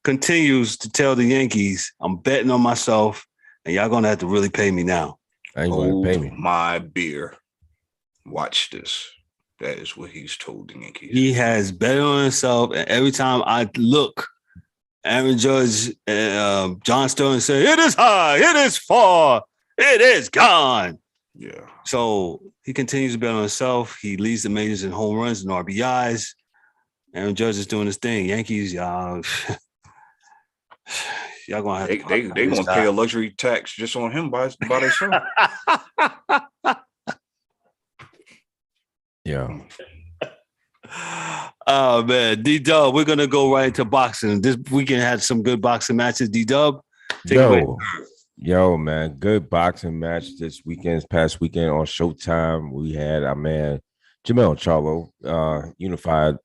continues to tell the Yankees, "I'm betting on myself, and y'all gonna have to really pay me now." I ain't gonna pay me. My beer. Watch this. That is what he's told the Yankees. He has bet on himself, and every time I look, Aaron Judge and John Sterling say, "It is high, it is far, it is gone." Yeah. So he continues to bet on himself. He leads the majors in home runs and RBIs. Aaron Judge is doing his thing. Yankees, y'all gonna have they gonna pay a luxury tax just on him by themselves. Yeah. Oh man, D-Dubb, we're gonna go right into boxing. This weekend had some good boxing matches. D-Dubb, yo, man, good boxing match this past weekend on Showtime. We had our man Jamel Charlo, unified,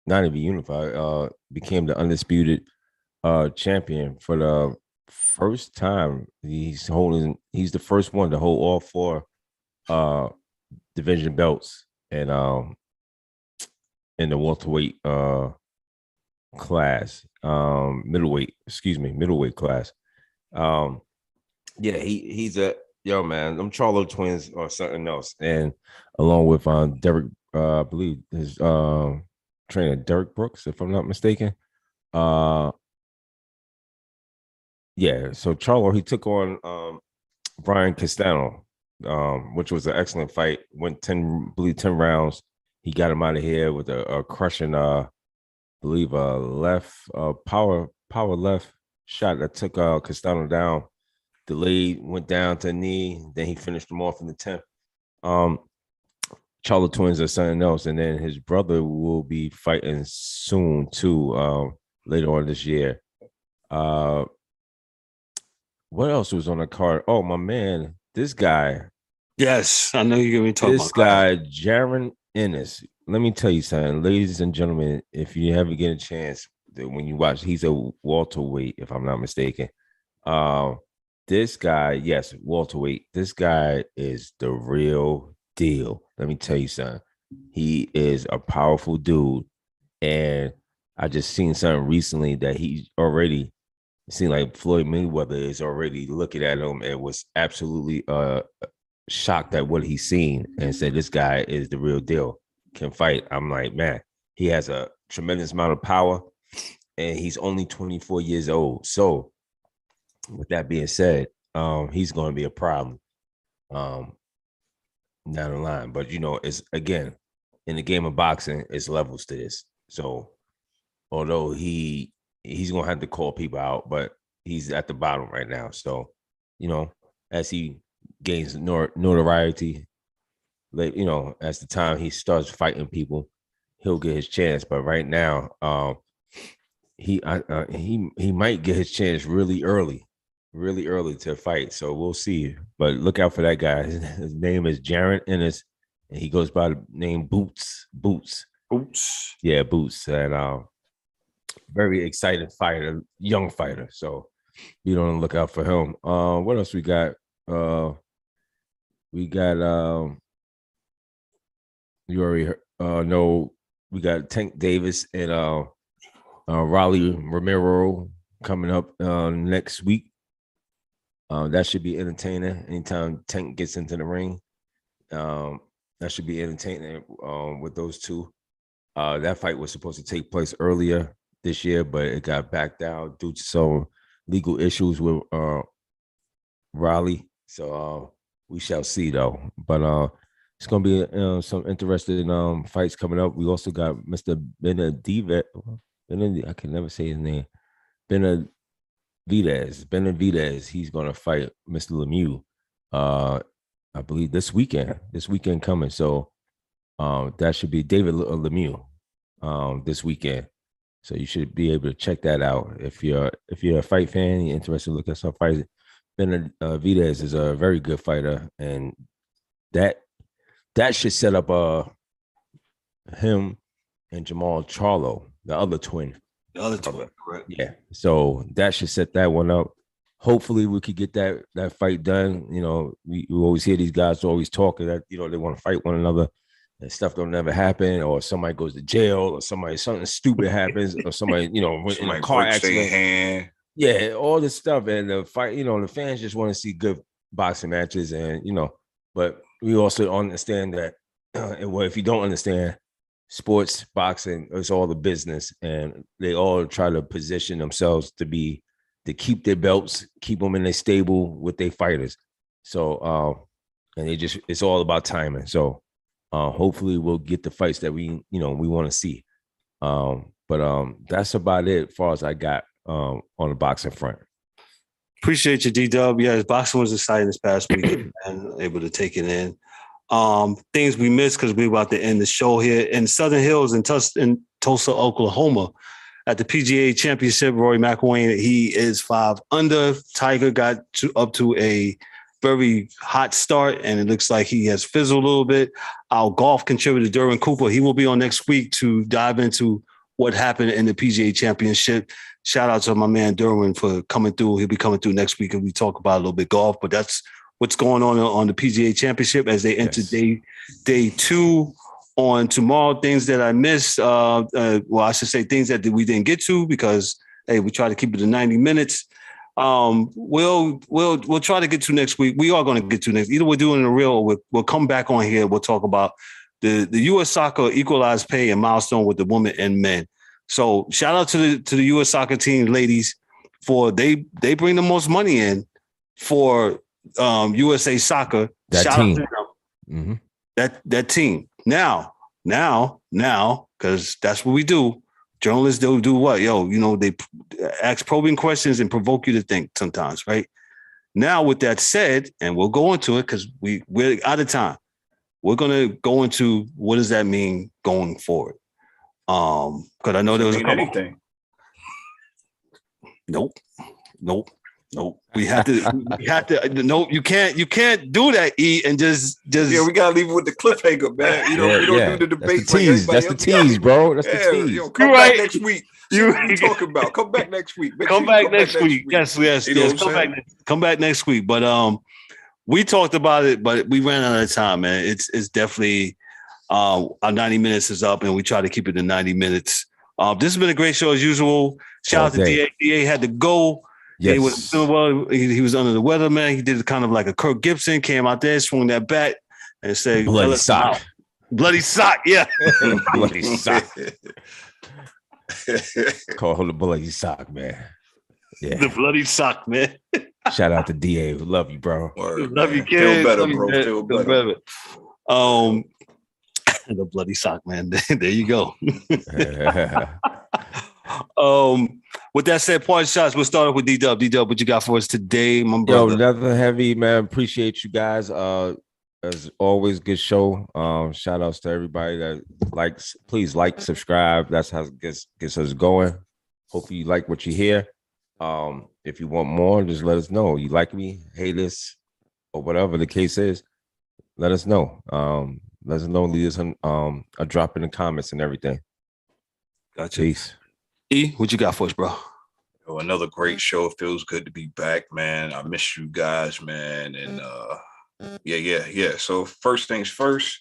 not even unified, became the undisputed champion for the first time. He's the first one to hold all four division belts and in the welterweight class, middleweight class. He's a man. Them Charlo twins or something else, and along with Derek, I believe his trainer Derek Brooks, if I'm not mistaken. So Charlo, he took on Brian Castano, which was an excellent fight. Went 10 rounds. He got him out of here with a crushing, left power left shot that took Castano down. delayed, went down to a knee. Then he finished him off in the 10th. Charlotte Twins are something else. And then his brother will be fighting soon, too, later on this year. What else was on the card? Oh, my man, this guy. Yes, I know you're going to be talking this guy, Jaron Ennis. Let me tell you something, ladies and gentlemen, if you ever get a chance, when you watch, he's a welterweight, if I'm not mistaken. This guy, yes, welterweight. This guy is the real deal. Let me tell you something. He is a powerful dude. And I just seen something recently that he already seemed like Floyd Mayweather is already looking at him and was absolutely shocked at what he's seen and said, this guy is the real deal, can fight. I'm like, man, he has a tremendous amount of power and he's only 24 years old. So with that being said, he's going to be a problem down the line. But, it's, again, in the game of boxing, it's levels to this. So although he's going to have to call people out, but he's at the bottom right now. So, as he gains notoriety, as the time he starts fighting people, he'll get his chance. But right now, he might get his chance really early to fight. So we'll see. But look out for that guy. His name is Jaron Ennis, and he goes by the name Boots. Yeah, Boots. And very excited fighter, young fighter. So be on the lookout for him. What else we got? You already know we got Tank Davis and Rory Mcleroy coming up next week. That should be entertaining. Anytime Tank gets into the ring, that should be entertaining with those two. That fight was supposed to take place earlier this year, but it got backed out due to some legal issues with Raleigh. So we shall see, though. But it's going to be some interesting fights coming up. We also got Mr. Benavidez. I can never say his name. Benavidez. He's going to fight Mr. Lemieux. I believe this weekend coming. So that should be David Lemieux this weekend. So you should be able to check that out. If you're a fight fan, you're interested in looking at some fights. Benavidez is a very good fighter, and that should set up him and Jamal Charlo, the other twin. The other twin, correct? Yeah. So that should set that one up. Hopefully, we could get that fight done. We always hear these guys always talking that they want to fight one another, and stuff don't never happen, or somebody goes to jail, or something stupid happens, or somebody in a car accident. Yeah, all this stuff, and the fight. The fans just want to see good boxing matches, and but we also understand that. Well, if you don't understand sports, boxing, it's all the business, and they all try to position themselves to keep their belts, keep them in their stable with their fighters. So, and it's all about timing. So, hopefully, we'll get the fights that we want to see. But that's about it as far as I got on the boxing front. Appreciate you, D-Dubb. Yeah, boxing was exciting this past week and able to take it in. Things we missed because we were about to end the show here in Southern Hills in Tulsa, Oklahoma. At the PGA Championship, Rory Mcleroy, he is 5 under. Tiger got up to a very hot start, and it looks like he has fizzled a little bit. Our golf contributor, Derwin Cooper, he will be on next week to dive into what happened in the PGA Championship. Shout out to my man Derwin for coming through. He'll be coming through next week, and we talk about a little bit golf, but that's what's going on the PGA Championship as they enter day 2 on tomorrow. Things that I missed, I should say things that we didn't get to because, hey, we try to keep it to 90 minutes. We'll try to get to next week. We are going to get to next. Either we're doing it real or we'll come back on here. We'll talk about the U.S. soccer equalized pay and milestone with the women and men. So shout out to the U.S. soccer team, ladies, for they bring the most money in for USA Soccer. That shout team. out to them. Mm-hmm. That team. Now, because that's what we do. Journalists do what? They ask probing questions and provoke you to think sometimes, right? Now, with that said, and we'll go into it because we're out of time. We're gonna go into what does that mean going forward. Because I know there was a couple. Anything. Nope. We have to. Nope. You can't do that. E and just. Yeah, we gotta leave it with the cliffhanger, man. You know, we don't do the debate. That's the tease, bro. That's the tease. Yo, come back next week. What are you talking about? Come back next week. Come back next week. Yes. Come back next week. But we talked about it, but we ran out of time, man. It's definitely our 90 minutes is up, and we try to keep it to 90 minutes. This has been a great show as usual. Shout out to DA. DA had to go. Yes. He was under the weather, man. He did kind of like a Kirk Gibson, came out there, swung that bat, and said, bloody sock. Bloody sock, yeah. Bloody sock. Call him the bloody sock, man. Yeah. The bloody sock, man. Shout out to DA. Love you, bro. Love you, kid. Feel better, bro. Feel better. The bloody sock, man. There you go. With that said, party shots. We'll start off with D-Dubb. D-Dubb, what you got for us today, my brother? Yo, nothing heavy, man. Appreciate you guys. As always, good show. Shout outs to everybody that likes. Please like, subscribe. That's how it gets us going. Hopefully you like what you hear. If you want more, just let us know. You like me, hate us, or whatever the case is, let us know. Let us know. Leave us a drop in the comments and everything. Gotcha. Peace. E, what you got for us, bro? Oh, another great show. It feels good to be back, man. I miss you guys, man. And yeah. So first things first,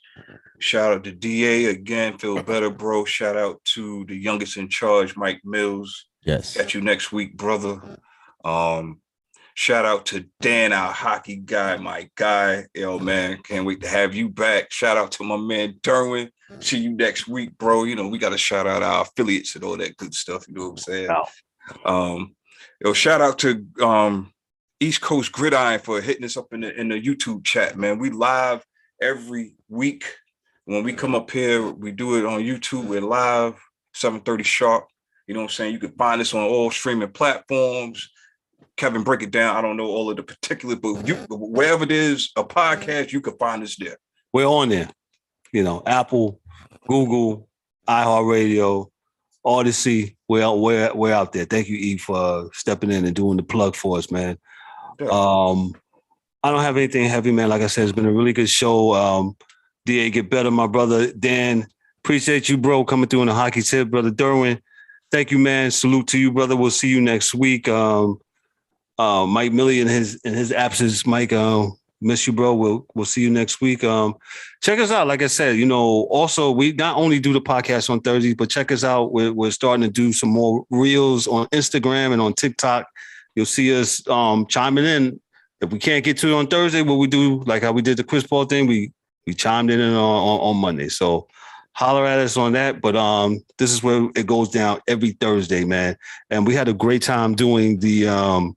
shout out to DA again. Feel better, bro. Shout out to the youngest in charge, Mike Mills. Yes. Got you next week, brother. Shout out to Dan, our hockey guy, my guy. Yo, man, can't wait to have you back. Shout out to my man Derwin. See you next week, bro. You know, we got to shout out our affiliates and all that good stuff. You know what I'm saying? Shout out to East Coast Gridiron for hitting us up in the YouTube chat, man. We live every week. When we come up here, we do it on YouTube. We're live, 7:30 sharp. You know what I'm saying? You can find us on all streaming platforms. Kevin, break it down. I don't know all of the particulars, but wherever there's a podcast, you can find us there. We're on there. You know, Apple, Google, iHeartRadio, Odyssey. We're out there. Thank you, E, for stepping in and doing the plug for us, man. Yeah. I don't have anything heavy, man. Like I said, it's been a really good show. DA, get better, my brother. Dan, appreciate you, bro, coming through in the hockey tip. Brother Derwin, thank you, man. Salute to you, brother. We'll see you next week. Mike Millie in his absence. Mike, miss you, bro. We'll see you next week. Check us out. Like I said, you know, also we not only do the podcast on Thursdays, but check us out. We're starting to do some more reels on Instagram and on TikTok. You'll see us chiming in. If we can't get to it on Thursday, what we do, like how we did the Chris Paul thing, we chimed in on Monday. So holler at us on that. But this is where it goes down every Thursday, man. And we had a great time doing the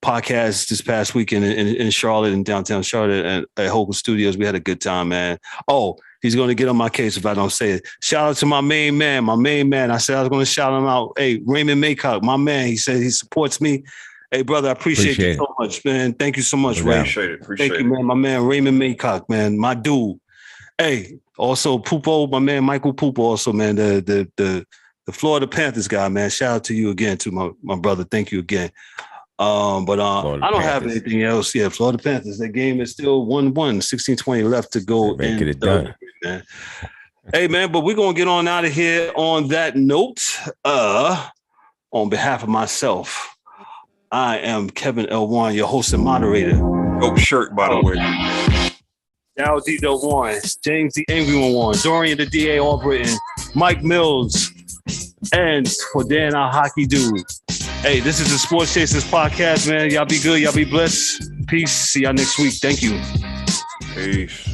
podcast this past weekend in Charlotte, in downtown Charlotte at Hogan Studios. We had a good time, man. Oh, he's going to get on my case if I don't say it. Shout out to my main man. I said I was going to shout him out. Hey, Raymond Maycock, my man. He said he supports me. Hey, brother, I appreciate you so much, man. Thank you so much, Ray. Appreciate Thank you, man. My man, Raymond Maycock, man. My dude. Hey, also Pupo, my man, Michael Pupo also, man. The Florida Panthers guy, man. Shout out to you again, to my brother. Thank you again. I don't have anything else. Yeah, Florida Panthers. That game is still 1-1, 16-20 left to go. Get it done. Man. Hey, man, but we're going to get on out of here on that note. On behalf of myself, I am Kevin L1, your host and moderator. Dope shirt, by the way. Now D-Dubb Warren, James the Angry One Warren, Dorian the DA All Britain, Mike Mills, and for Dan, our hockey dude. Hey, this is the Sports Chasers podcast, man. Y'all be good. Y'all be blessed. Peace. See y'all next week. Thank you. Peace.